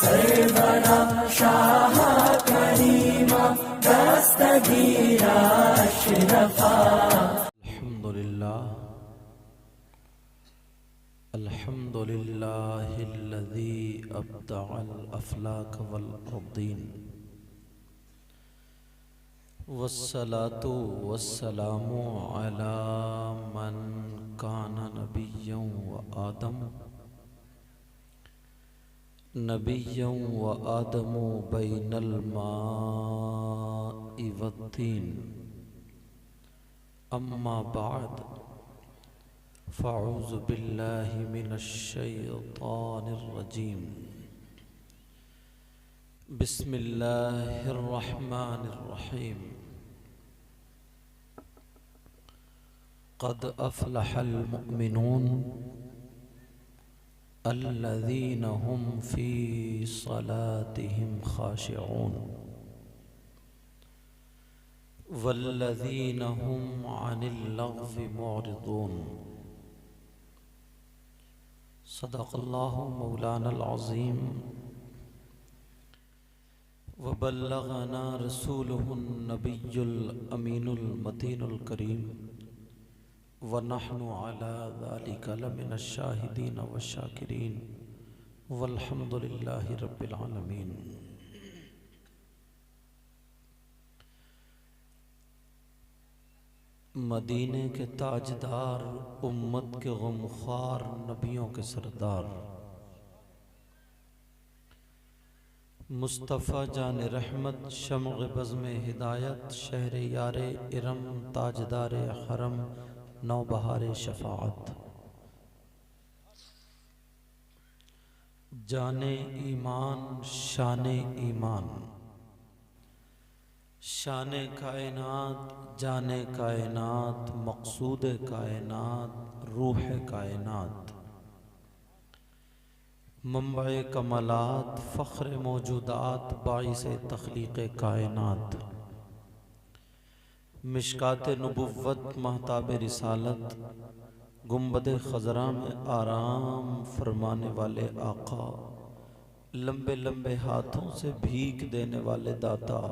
सरवरा शाह करीमा दस्तगीरा अशरफा। अल्हम्दुलिल्लाहिल्लज़ी अब्दअल अफ़लाक वल अर्दीन वस्सलातु वस्सलामु अला मन काना नबिय्यन व आदमु बैनल माइ वत्तीन। अम्मा बाद फ़अऊज़ु बिल्लाहि मिनश शैतानिर रजीम। बिस्मिल्लाहिर रहमानिर रहीम। क़द अफ़लहल मुअमिनून अल्लज़ीना हुम फ़ी सलातिहिम ख़ाशिऊन वल्लज़ीना हुम अनिल लग़्वी मुअरिदून। सदक़ल्लाहु मौलानल अज़ीम व बल्लगना रसूलुहुन नबियुल अमीनुल मतीनुल करीम व नहनु अला ज़ालिका लमिनश शाहिदीन व शाकिरीन वल्हम्दुलिल्लाहि रब्बिल आलमीन। मदीने के ताजदार, उम्मत के गमख्वार, नबियों के सरदार मुस्तफ़ा जान रहमत, शम्ग़ बज़्म हिदायत, शहर यारे इरम, ताजदार हरम, नौबहार शफ़ाअत, जाने ईमान, शाने ईमान, शाने कायनात, जाने कायनात, मक़सूद कायनात, रूह कायनात, मंबए कमलात, फ़ख्र मौजूदात, बाइसे तख़लीक़ कायनात, मिशकात नबुव्वत, महताब रिसालत, गुंबद ख़ज़रा में आराम फरमाने वाले आका, लंबे लंबे हाथों से भीख देने वाले दाता,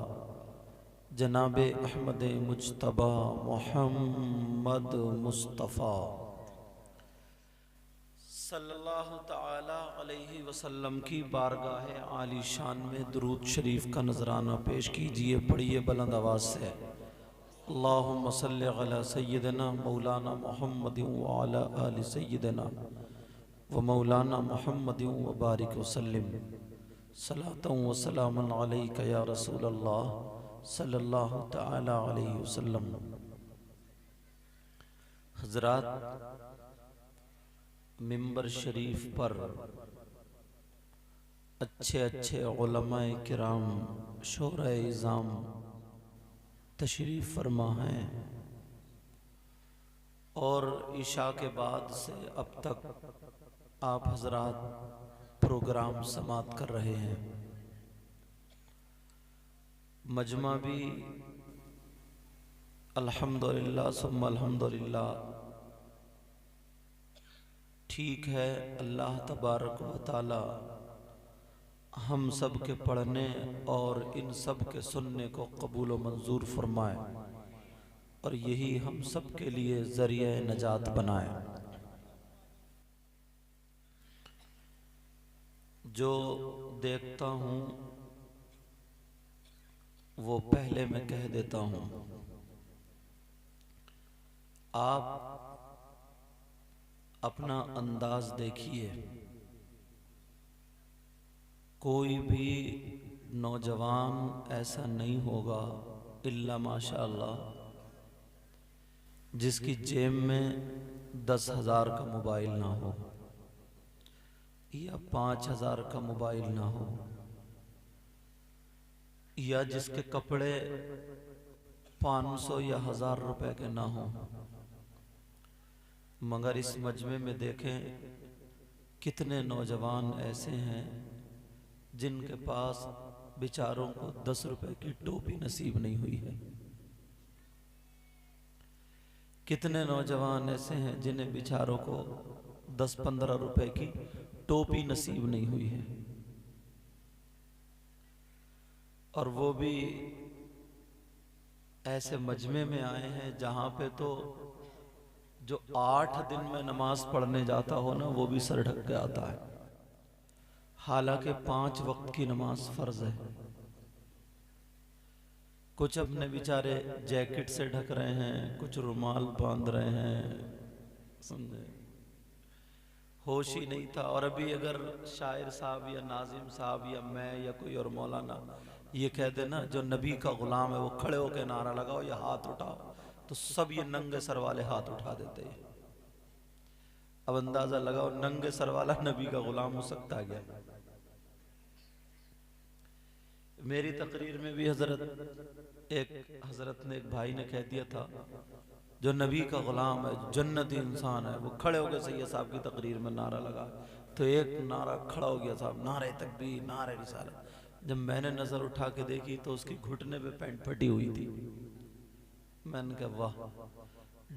जनाबे अहमद मुज्तबा मोहम्मद मुस्तफ़ा सल्लल्लाहु तआला अलैहि वसल्लम की बारगाह आली शान में दुरूद शरीफ का नजराना पेश कीजिए। पढ़िए बुलंद आवाज़ से, अल्लाहुम्मा सल्लि अला सय्यिदना मौलाना मुहम्मद व अला आलि सय्यिदना व मौलाना मुहम्मद व बारिक वसल्लिम सलातन व सलामन अलैका या रसूलल्लाह सल्लल्लाहु तआला अलैहि वसल्लम। हज़रात, मिंबर शरीफ पर अच्छे अच्छे उलमाए किराम, शोराए इज़ाम तशरीफ़ फरमा हैं और इशा के बाद से अब तक आप हज़रात प्रोग्राम समात कर रहे हैं। मजमा भी अल्हम्दुलिल्लाह सुम्मा अल्हम्दुलिल्लाह ठीक है। अल्लाह तबारक व तआला हम सब के पढ़ने और इन सब के सुनने को कबूल व मंजूर फरमाए और यही हम सब के लिए ज़रिया नजात बनाए। जो देखता हूँ वो पहले मैं कह देता हूँ। आप अपना अंदाज देखिए, कोई भी नौजवान ऐसा नहीं होगा इल्ला माशाअल्लाह जिसकी जेब में 10,000 का मोबाइल ना हो या 5,000 का मोबाइल ना हो या जिसके कपड़े 500 या 1,000 रुपए के ना हो। मगर इस मजमे में देखें कितने नौजवान ऐसे हैं जिनके पास बेचारों को 10 रुपए की टोपी नसीब नहीं हुई है। कितने नौजवान ऐसे हैं जिन्हें बेचारों को 10-15 रुपए की टोपी नसीब नहीं हुई है। और वो भी ऐसे मजमे में आए हैं जहां पे तो जो 8 दिन में नमाज पढ़ने जाता हो ना वो भी सर ढक के आता है, हालांकि 5 वक्त की नमाज फर्ज है। कुछ अपने बेचारे जैकेट से ढक रहे हैं, कुछ रुमाल बांध रहे हैं, समझे, होश ही नहीं था। और अभी अगर शायर साहब या नाजिम साहब या मैं या कोई और मौलाना ये कह देना जो नबी का गुलाम है वो खड़े होकर नारा लगाओ या हाथ उठाओ, तो सब ये नंगे सर वाले हाथ उठा देते हैं। अब अंदाजा लगाओ नंगे सर वाला नबी का गुलाम हो सकता क्या? मेरी तकरीर में भी हजरत ने एक भाई ने कह दिया था जो नबी का गुलाम है, जन्नती इंसान है, वो खड़े हो गए सैयद साहब की तकरीर में नारा लगा, तो एक नारा खड़ा हो गया साहब, नारे तकबीर नारे रिसालत। जब मैंने नजर उठा के देखी तो उसकी घुटने पे पैंट फटी हुई थी। मैंने कहा वाह,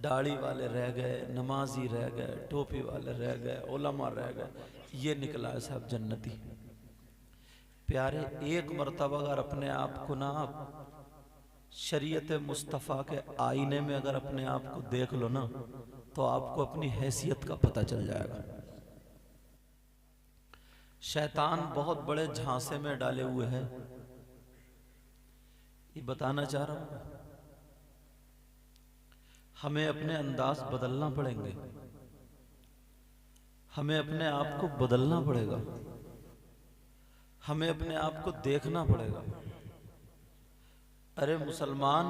दाढ़ी वाले रह गए, नमाजी रह गए, टोपी वाले रह गए, उलमा रह गए, ये निकला है साहब जन्नती। प्यारे, एक मर्तबा अगर अपने आप को ना शरीयत मुस्तफ़ा के आईने में अगर अपने आप को देख लो ना तो आपको अपनी हैसियत का पता चल जाएगा। शैतान बहुत बड़े झांसे में डाले हुए है, ये बताना चाह रहा हूं। हमें अपने अंदाज बदलना पड़ेंगे, हमें अपने आप को बदलना पड़ेगा, हमें अपने आप को देखना पड़ेगा। अरे मुसलमान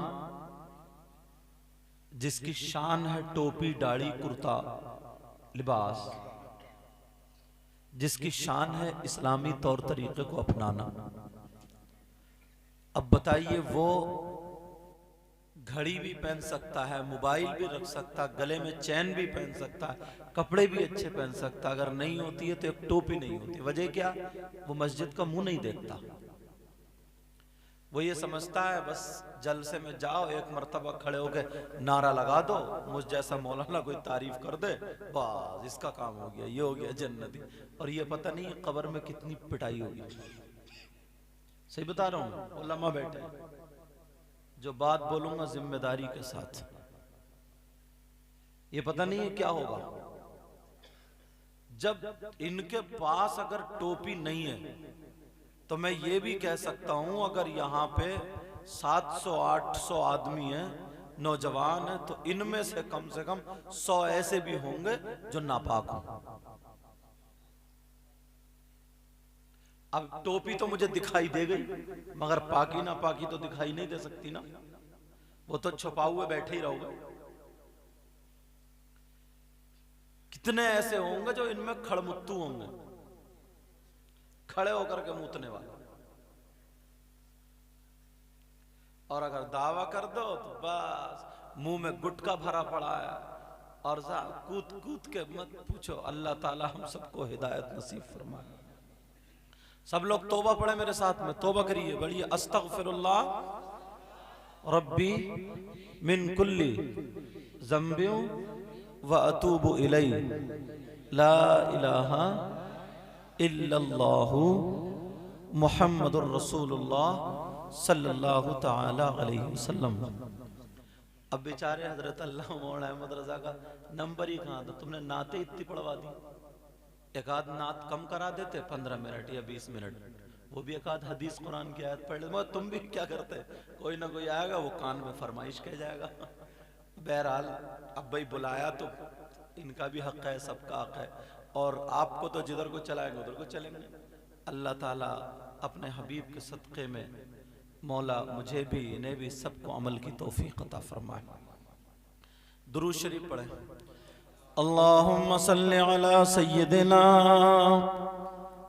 जिसकी शान है टोपी दाढ़ी कुर्ता लिबास, जिसकी शान है इस्लामी तौर तरीके को अपनाना, अब बताइए वो घड़ी भी पहन सकता है, मोबाइल भी रख सकता है, गले में चैन भी पहन सकता है, कपड़े भी अच्छे पहन सकता, अगर नहीं होती है तो एक टोपी नहीं होती। वजह क्या? वो मस्जिद का मुंह नहीं देखता। वो ये समझता है बस जलसे में जाओ, एक मर्तबा खड़े होकर नारा लगा दो, मुझ जैसा मौलाना कोई तारीफ कर दे, बस इसका काम हो गया, ये हो गया जन्नती। और ये पता नहीं कब्र में कितनी पिटाई होगी। सही बता रहा हूं, उलमा बैठे, जो बात बोलूंगा जिम्मेदारी के साथ, ये पता नहीं है क्या होगा जब इनके पास अगर टोपी नहीं है। तो मैं ये भी कह सकता हूं अगर यहां पे 700-800 आदमी हैं, नौजवान हैं, तो इनमें से कम 100 ऐसे भी होंगे जो नापाक हों। अब टोपी तो मुझे दिखाई दे गई, मगर पाकी नापाकी तो दिखाई नहीं दे सकती ना, वो तो छुपा हुए बैठे ही रहोगे। कितने ऐसे होंगे जो इनमें खड़मुत्तू होंगे, खड़े होकर के मूतने वाले। और अगर दावा कर दो तो बस मुंह में गुटका भरा पड़ा है, और कूद कूद के मत पूछो। अल्लाह ताला हम सबको हिदायत नसीब फरमाए। सब लोग तौबा पढ़े मेरे साथ में, तौबा करिए, बढ़िए। अस्तगफिरुल्लाह रब्बी मिन कुल्ली ज़ंबियों व अतूबु इलैहि ला इलाहा इल्लल्लाहु मुहम्मदुर रसूलुल्लाह सल्लल्लाहु ताला अलैहि वसल्लम। अब बेचारे हजरत अल्लाह मौला अहमद रजा का नंबर ही कहाँ था, तुमने नाते इतनी पढ़वा दी। एक आध नात कम करा देते, 15 मिनट या 20 मिनट, वो भी एक आध हदीस कुरान की आयत पढ़ ले। तुम भी क्या करते, कोई ना कोई आएगा वो कान में फरमाइश कह जाएगा। बहरहाल अब भाई बुलाया तो इनका भी हक है, सबका हक है, और आपको तो जिधर को चलाएंगे उधर को चलेंगे। अल्लाह ताला अपने हबीब के सदक़े में मौला मुझे भी इन्हें भी सबको अमल की तौफीक अता फरमाए। दुरूद शरीफ पढ़े। अल्लाहुम्मा सल्लि अला सय्यिदिना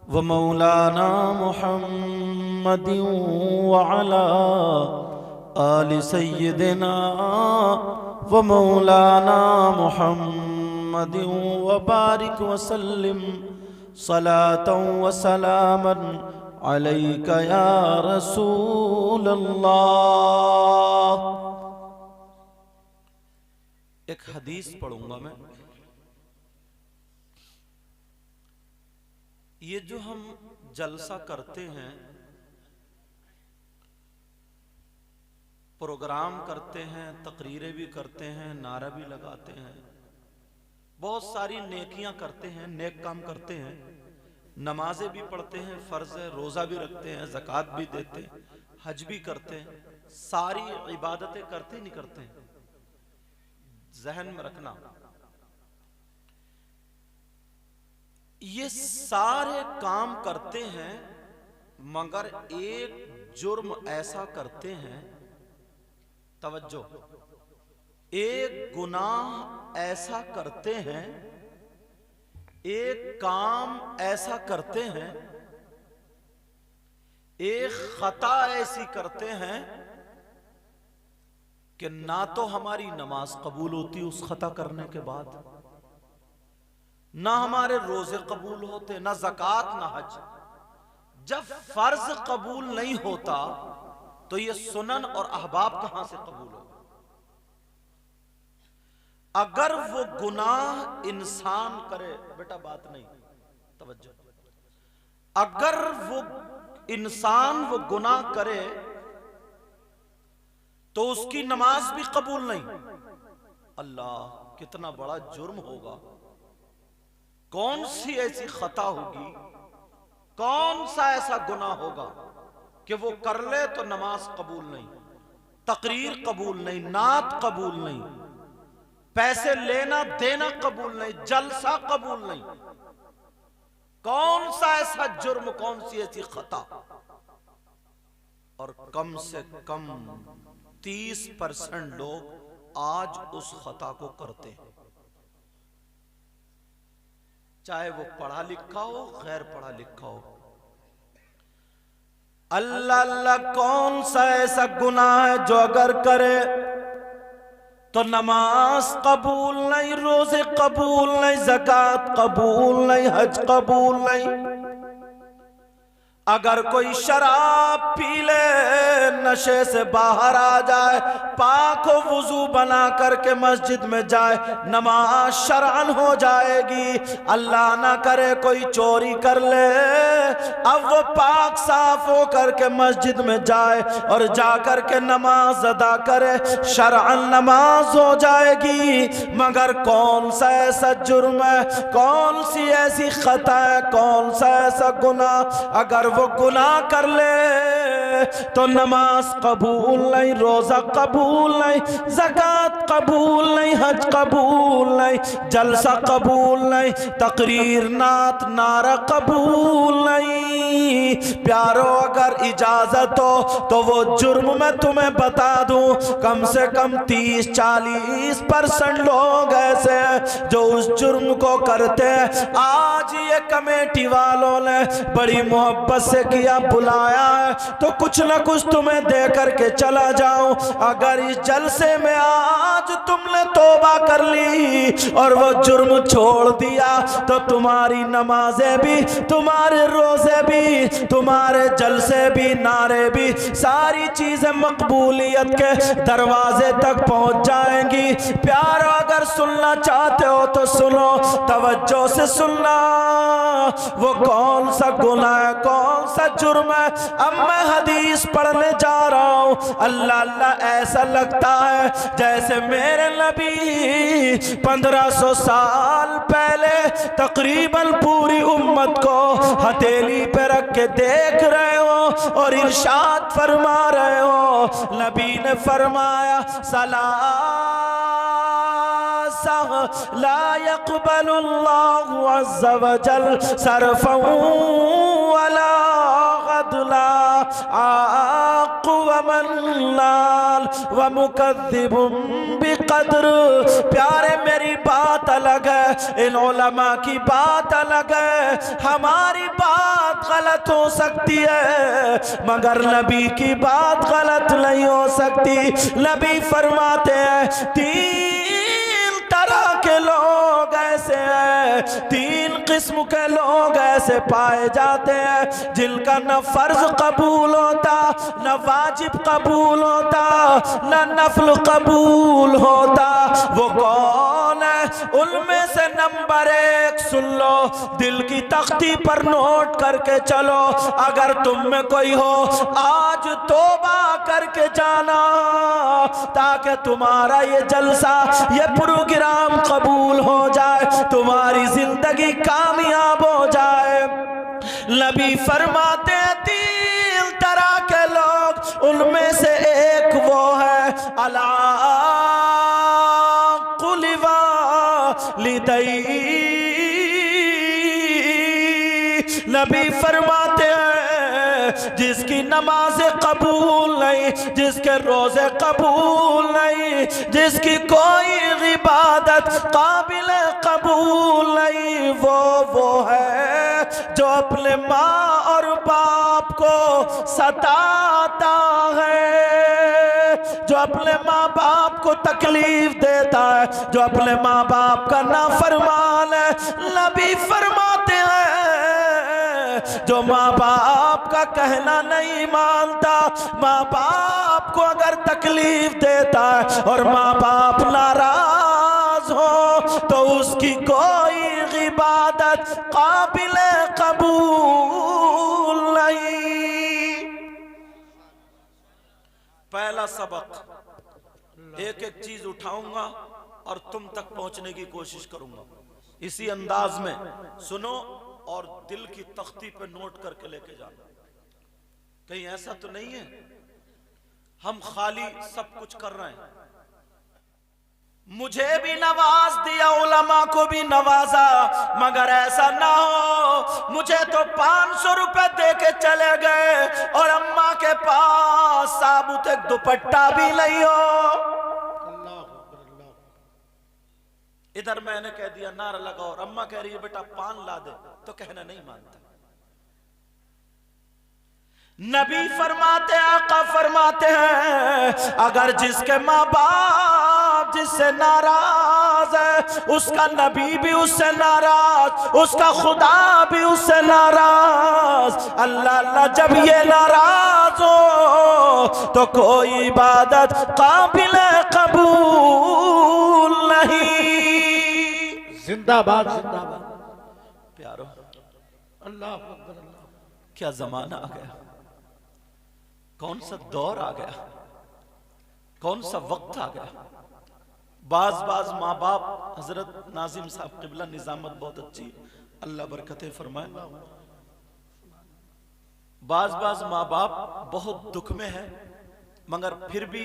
व मौलाना मुहम्मदिन व अला आलि सय्यिदिना व मौलाना मुहम्मदिन व बारिक व सल्लिम सलातन व सलामन अलैका या रसूल अल्लाह। एक हदीस पढ़ूंगा मैं। ये जो हम जलसा करते हैं प्रोग्राम करते हैं, तकरीरें भी करते हैं, नारा भी लगाते हैं, बहुत सारी नेकियां करते हैं, नेक काम करते हैं, नमाजें भी पढ़ते हैं, फर्ज है, रोज़ा भी रखते हैं, ज़कात भी देते हैं, हज भी करते हैं, सारी इबादतें करते नहीं करते हैं। जहन में रखना, ये सारे काम करते हैं, मगर एक जुर्म ऐसा करते हैं, तवज्जो, एक गुनाह ऐसा करते हैं, एक काम ऐसा करते हैं, एक खता ऐसी करते हैं कि ना तो हमारी नमाज कबूल होती उस खता करने के बाद, ना हमारे रोजे कबूल होते, ना ज़कात ना हज। जब फर्ज कबूल नहीं होता तो ये सुनन और अहबाब कहां से कबूल होगा? अगर वो गुनाह इंसान करे, बेटा बात नहीं, तवज्जो, अगर वो इंसान वो गुनाह करे तो उसकी नमाज भी कबूल नहीं। अल्लाह, कितना बड़ा जुर्म होगा, कौन सी ऐसी खता होगी, कौन सा ऐसा गुनाह होगा कि वो कर ले तो नमाज कबूल नहीं, तकरीर कबूल नहीं, नात कबूल नहीं, पैसे लेना देना कबूल नहीं, जलसा कबूल नहीं। कौन सा ऐसा जुर्म, कौन सी ऐसी खता? और कम से कम 30% लोग आज उस खता को करते हैं, चाहे वो पढ़ा लिखा हो, गैर पढ़ा लिखा हो। अल्लाह अल्लाह, कौन सा ऐसा गुनाह है जो अगर करे तो नमाज कबूल नहीं, रोजे कबूल नहीं, ज़कात कबूल नहीं, हज कबूल नहीं। अगर कोई शराब पी ले, नशे से बाहर आ जाए, पाक हो, वुजू बना करके मस्जिद में जाए, नमाज शरअन हो जाएगी। अल्लाह ना करे कोई चोरी कर ले, अब वो पाक साफ हो करके मस्जिद में जाए और जा करके नमाज अदा करे, शरअन नमाज हो जाएगी। मगर कौन सा ऐसा जुर्म है, कौन सी ऐसी खता है, कौन सा ऐसा गुनाह, अगर वो गुनाह कर ले तो नमाज कबूल नहीं, रोजा कबूल नहीं, ज़कात कबूल नहीं, हज कबूल नहीं, जलसा कबूल नहीं, तकरीर नात नारा कबूल नहीं। प्यारो, अगर इजाजत हो तो वो जुर्म मैं तुम्हें बता दूं, कम से कम 30-40% लोग ऐसे हैं जो उस जुर्म को करते हैं। आज ये कमेटी वालों ने बड़ी मोहब्बत से किया, बुलाया है तो कुछ ना कुछ तुम्हें दे करके चला जाऊं। अगर इस जलसे में आज तुमने तौबा कर ली और वो जुर्म छोड़ दिया तो तुम्हारी नमाजें भी, तुम्हारे रोजे भी, तुम्हारे जलसे भी, नारे भी, सारी चीजें मकबूलियत के दरवाजे तक पहुंच जाएंगी। प्यारो, अगर सुनना चाहते हो तो सुनो, तवज्जो से सुनना। वो कौन सा गुनाह है, कौन सा जुर्म है, अब मैं हदीस पढ़ने जा रहा हूं। अल्लाह अल्लाह, ऐसा लगता है जैसे मेरे नबी 1500 साल पहले तकरीबन पूरी उम्मत को हथेली पे रख के देख रहे हो और इरशाद फरमा रहे हो। नबी ने फरमाया, ला यक़बलुल्लाहु अज़्ज़ा व जल सरफ़न वला गदला आक़ु व मन्नाल व मुकद्दिबुन बिक़द्र। प्यारे, मेरी बात अलग है, इन उलमा की बात अलग है। हमारी बात गलत हो सकती है मगर नबी की बात गलत नहीं हो सकती। नबी फरमाते हैं, 3 तरह के लोग ऐसे हैं, 3 किस्म के लोग ऐसे पाए जाते हैं, जिनका न फर्ज कबूल होता, न वाजिब कबूल होता, न नफल कबूल होता। वो कौन है? उनमें से नंबर 1 सुन लो, दिल की तख्ती पर नोट करके चलो। अगर तुम में कोई हो, आज तौबा करके जाना, ताकि तुम्हारा ये जलसा, ये प्रोग्राम कबूल हो जाए, तुम्हारी जिंदगी कामयाब हो जाए। नबी फरमाते हैं 3 तरह के लोग, उनमें से एक वो है अला कुलिवा लिदई। नबी फरमाते हैं जिसकी नमाज कबूल नहीं, जिसके रोजे कबूल नहीं, जिसकी कोई इबादत काबिल कबूल नहीं, वो है जो अपने माँ और बाप को सताता है, जो अपने माँ बाप को तकलीफ देता है, जो अपने माँ बाप का नाफरमान है। नबी फरमाते हैं जो माँ बाप का कहना नहीं मानता, माँ बाप को अगर तकलीफ देता है और माँ बाप नाराज हो, तो उसकी कोई इबादत काबिल कबूल नहीं। पहला सबक, एक एक चीज उठाऊंगा और तुम तक पहुंचने की कोशिश करूंगा, इसी अंदाज में सुनो और दिल की तख्ती पे नोट करके लेके जाना। कहीं ऐसा तो नहीं है हम खाली सब कुछ कर रहे हैं। मुझे भी नवाज दिया, उलमा को भी नवाजा, मगर ऐसा ना हो मुझे तो 500 रुपए दे के चले गए और अम्मा के पास साबुत एक दुपट्टा भी नहीं हो। इधर मैंने कह दिया नारा लगा और अम्मा कह रही है बेटा पान ला दे, तो कहना नहीं मानता। नबी फरमाते, आका फरमाते हैं अगर जिसके माँ बाप जिससे नाराज है, उसका नबी भी उससे नाराज, उसका खुदा भी उससे नाराज। अल्लाह अल्लाह जब ये नाराज हो तो कोई इबादत काबिल कबूल नहीं। जिंदाबाद जिंदाबाद प्यारो, अल्लाह अकबर, अल्लाह। क्या जमाना आ गया, कौन सा दौर आ गया, कौन सा वक्त आ गया। बाज माँ बाप, हजरत नाजिम साहब क़िबला निजामत बहुत अच्छी, अल्लाह बरकतें फरमाए। बाज माँ बाप बहुत दुख में है, मगर फिर भी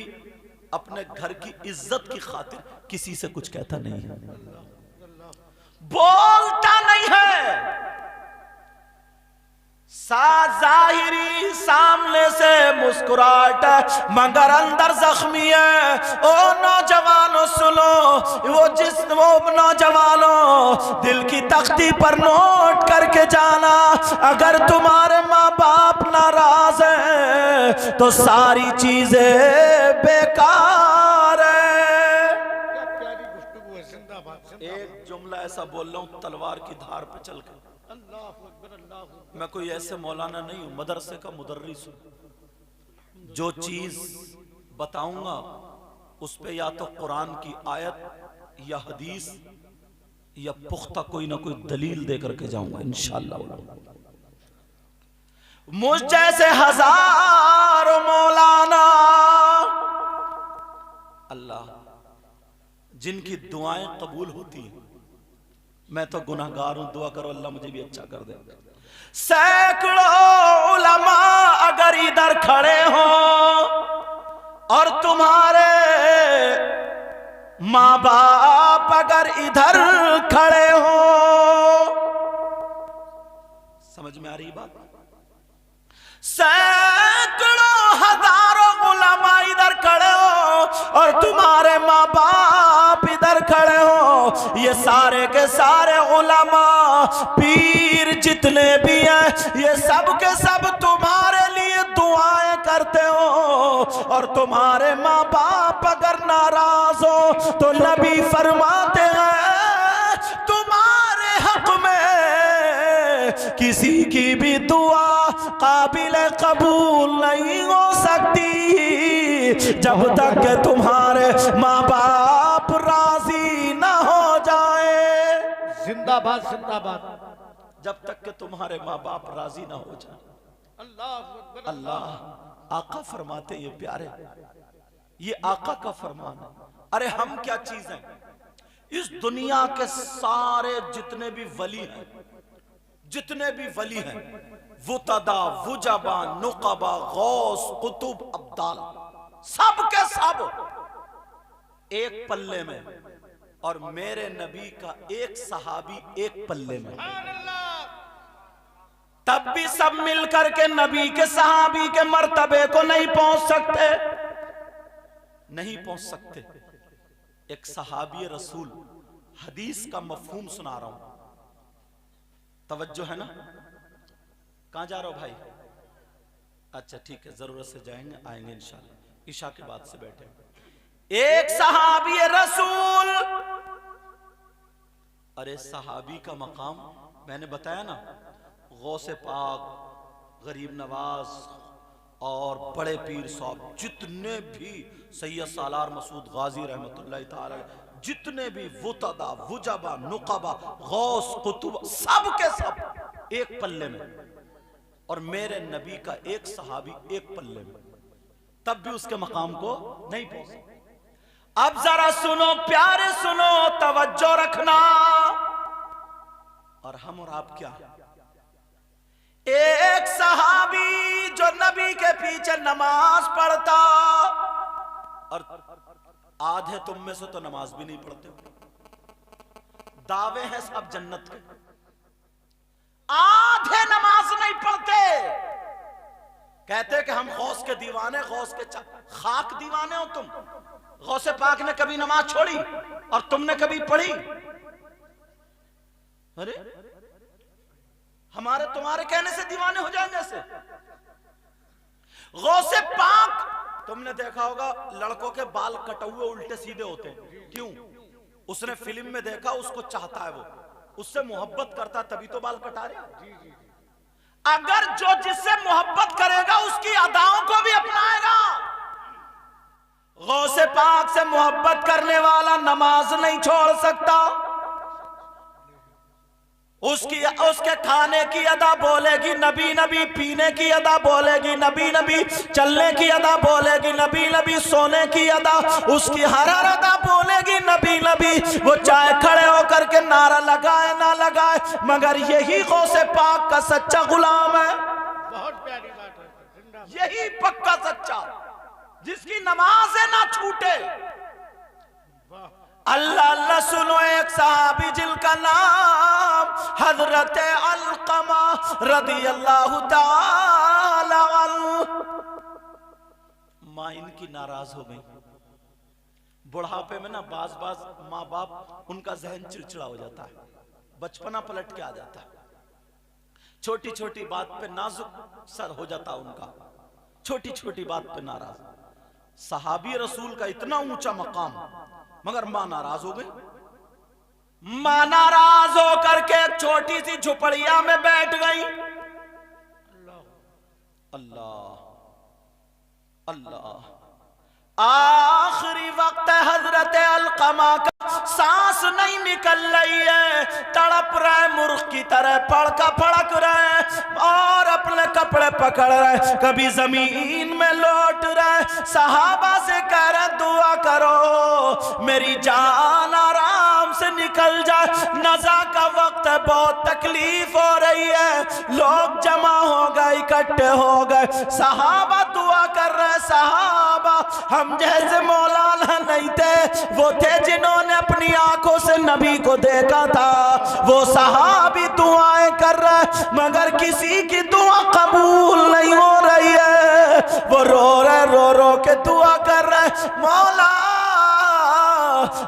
अपने घर की इज्जत की खातिर किसी से कुछ कहता नहीं है, बोलता नहीं है। जाहिरी सामने से मुस्कुराहट है, मगर अंदर जख्मी है। ओ नौजवानों सुनो, वो नौजवानों दिल की तख्ती पर नोट करके जाना, अगर तुम्हारे माँ बाप नाराज हैं तो सारी चीजें बेकार है। प्यारी गुफ्तगू है, जिंदाबाद। एक जुमला ऐसा बोल रहा हूं तलवार की धार पे चल कर, अल्लाह अकबर, अल्लाह अकबर। मैं कोई ऐसे मौलाना नहीं हूं, मदरसे का मुदर्रिस हूं। जो चीज बताऊंगा उस पे या तो कुरान की आयत या हदीस या पुख्ता कोई ना कोई दलील दे करके जाऊंगा इंशाअल्लाह। मुझ जैसे हजारों मौलाना अल्लाह जिनकी दुआएं कबूल होती हैं, मैं तो गुनाहगार हूं, दुआ करो अल्लाह मुझे भी अच्छा कर दे। सैकड़ों उलमा अगर इधर खड़े हो और तुम्हारे माँ बाप अगर इधर खड़े हो, समझ में आ रही बात? सैकड़ों हजारों उलमा इधर खड़े हो और तुम्हारे माँ बाप इधर खड़े हो, ये सारे के सारे उलमा पीर जितने भी हैं ये सब के सब तुम्हारे लिए दुआएं करते हो, और तुम्हारे माँ बाप अगर नाराज हो तो नबी फरमाते हैं तुम्हारे हक में किसी की भी दुआ काबिल कबूल नहीं हो सकती जब तक कि तुम्हारे माँ बाप राजी ना हो जाए। जिंदाबाद जिंदाबाद। जब तक कि तुम्हारे माँ बाप राजी ना हो जाए। अल्लाह अल्लाह आका फरमाते, ये प्यारे, ये आका का फरमान है। अरे हम क्या चीज हैं? इस दुनिया के सारे जितने भी वली हैं, जितने भी वली हैं, वुतदा, वुजबा, नुकबा, गौस, कुतुब, अब्दाल, सब के सब एक पल्ले में, और मेरे नबी का एक सहाबी एक पल्ले में। तब भी सब मिलकर के नबी के सहाबी के मर्तबे को नहीं पहुंच सकते, नहीं पहुंच सकते। एक सहाबी रसूल, हदीस का मफहूम सुना रहा हूं, तवज्जो है ना? कहां जा रहे हो भाई? अच्छा ठीक है, जरूरत से जाएंगे, आएंगे इंशाल्लाह, ईशा के बाद से बैठे। एक सहाबी रसूल, अरे सहाबी का मकाम मैंने बताया ना, गौसे पाक, गरीब नवाज और बड़े पीर साहब, जितने भी सैयद सालार मसूद गाजी रहमतुल्लाह ताला, जितने भी वुतदा, वुजबा, नुकबा, गौस, कुतुब, सब के सब एक पल्ले में, और मेरे नबी का एक सहाबी एक पल्ले में, तब भी उसके मकाम को नहीं पहुंचे। अब जरा सुनो प्यारे, सुनो, तवज्जो रखना। और हम और आप क्या? एक सहाबी जो नबी के पीछे नमाज पढ़ता, और आधे तुम में से तो नमाज भी नहीं पढ़ते, दावे हैं सब जन्नत के, आधे नमाज नहीं पढ़ते, कहते कि हम गौस के दीवाने, गौस के खाक दीवाने हो तुम। गौसे पाक ने कभी नमाज छोड़ी और तुमने कभी पढ़ी? अरे हमारे तुम्हारे कहने से दीवाने हो जाएंगे ऐसे? गौसे पाक, तुमने देखा होगा लड़कों के बाल कटे हुए उल्टे सीधे होते हैं, क्यों? उसने फिल्म में देखा, उसको चाहता है, वो उससे मोहब्बत करता, तभी तो बाल कटा रहे। अगर जो जिससे मोहब्बत करेगा उसकी अदाओं को भी अपनाएगा। गौसे पाक से मोहब्बत करने वाला नमाज नहीं छोड़ सकता, उसके खाने की अदा बोलेगी नबी नबी, पीने की अदा बोलेगी नबी नबी, चलने की अदा बोलेगी नबी नबी, सोने की अदा, उसकी हर अदा बोलेगी नबी नबी। वो चाहे खड़े होकर के नारा लगाए ना लगाए, मगर यही गौसे पाक का सच्चा गुलाम है। बहुत प्यारी बात है, यही पक्का सच्चा, जिसकी नमाजें ना छूटे। अल्लाह अल्लाह सुनो, एक सहाबी जिनका नाम हजरत अलकमा रदियल्लाहु ताला अन्हु, माँ इनकी नाराज हो गई। बुढ़ापे में ना बाज माँ बाप उनका जहन चिड़चिड़ा हो जाता है, बचपना पलट के आ जाता है, छोटी छोटी बात पे नाजुक सर हो जाता उनका, छोटी छोटी बात पे नाराज। सहाबी रसूल का इतना ऊंचा मकाम, मगर मां नाराज हो गई। मां नाराज होकर के एक छोटी सी झुपड़िया में बैठ गई। अल्लाह अल्लाह, आखिरी वक्त है हजरत अलकमा का, सांस नहीं निकल रही है, तड़प रहे मुर्ख की तरह, पड़का पड़क रहे और अपने कपड़े पकड़ रहे, कभी जमीन में लौट रहे। सहाबा से कह रहे दुआ करो मेरी जान आराम से निकल जाए, नज़ा का वक्त है, बहुत तकलीफ हो रही है। लोग जमा हो गए, इकट्ठे हो गए, सहाबा दुआ कर रहे। सहाबा हम जैसे मौलाना नहीं थे, वो थे जिन्होंने अपनी आंखों से नबी को देखा था। वो सहाबी दुआएं कर रहे, मगर किसी की दुआ कबूल नहीं हो रही है। वो रो रो के दुआ कर रहे, मौला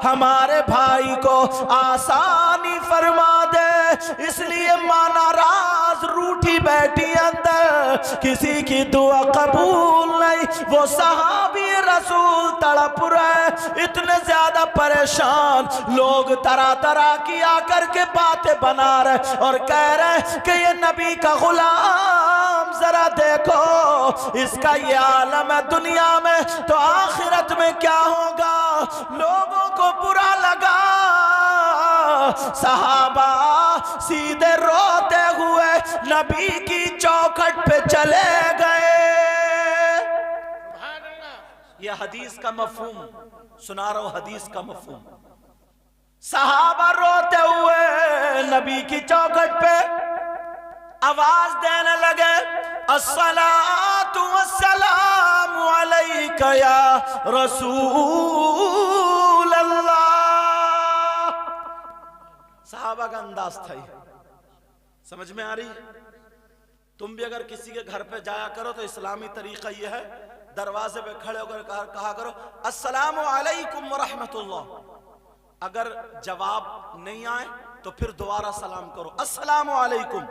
हमारे भाई को आसानी फरमा दे। इसलिए मां नाराज नमाज रूठी बैठी अंदर, किसी की दुआ कबूल नहीं। वो सहाबी रसूल तड़प रहे, इतने ज्यादा परेशान, लोग तरह तरह की आकर के बातें बना रहे और कह रहे कि ये नबी का गुलाम जरा देखो, इसका ये आलम है दुनिया में, तो आखिरत में क्या होगा। लोगों को बुरा लगा, सहाबा सीधे रोते हुए नबी की चौखट पे चले गए। यह हदीस का मफहूम सुना रहा हूं, हदीस का मफहूम। सहाबा रोते हुए नबी की चौखट पे आवाज देने लगे, अस्सलातु वस्सलामु अलैका या रसूल अल्लाह। सहाबा का अंदाज था, समझ में आ रही? तुम भी अगर किसी के घर पे जाया करो तो इस्लामी तरीका यह है, दरवाजे पे खड़े होकर कहा करो अस्सलामु अलैकुम व रहमतुल्लाह। अगर जवाब नहीं आए तो फिर दोबारा सलाम करो अस्सलामु अलैकुम,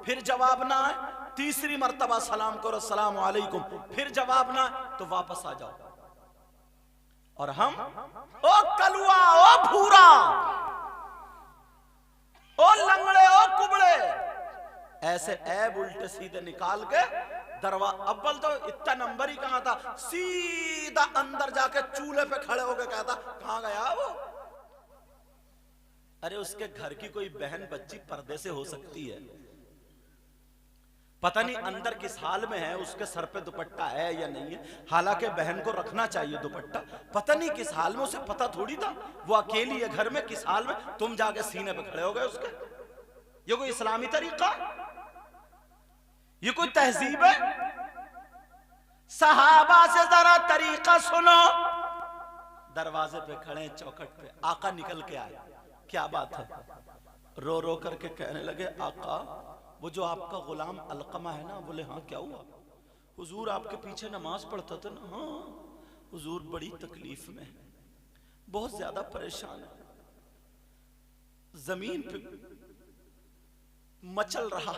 फिर जवाब ना आए तीसरी मर्तबा सलाम करो अस्सलामु अलैकुम, फिर जवाब ना आए तो वापस आ जाओ। और हम ओ कलुआ, ओ भूरा, ओ लंगड़े, ओ कुबड़े, ऐसे ऐब उल्टे सीधे निकाल के अव्वल तो इतना नंबर ही कहां था, सीधा अंदर जाके चूल्हे पे खड़े होके कहता कहां गया वो। अरे उसके घर की कोई बहन बच्ची पर्दे से हो सकती है, पता नहीं अंदर किस हाल में है, उसके सर पे दुपट्टा है या नहीं है, हालांकि बहन को रखना चाहिए दुपट्टा, पता नहीं किस हाल में, उसे पता थोड़ी था वो अकेली है घर में, किस हाल में, तुम जाके सीने पे खड़े हो गए उसके। ये कोई इस्लामी तरीका, ये कोई तहजीब है? सहाबा से जरा तरीका सुनो। दरवाजे पे खड़े चौखट पे, आका निकल के आए, क्या बात है, रो रो करके कहने लगे आका वो जो आपका गुलाम अलकमा है ना। बोले हाँ क्या हुआ? हुजूर आपके पीछे नमाज पढ़ता था ना। हाँ हुजूर बड़ी तकलीफ में, बहुत ज्यादा परेशान है, जमीन पे मचल रहा,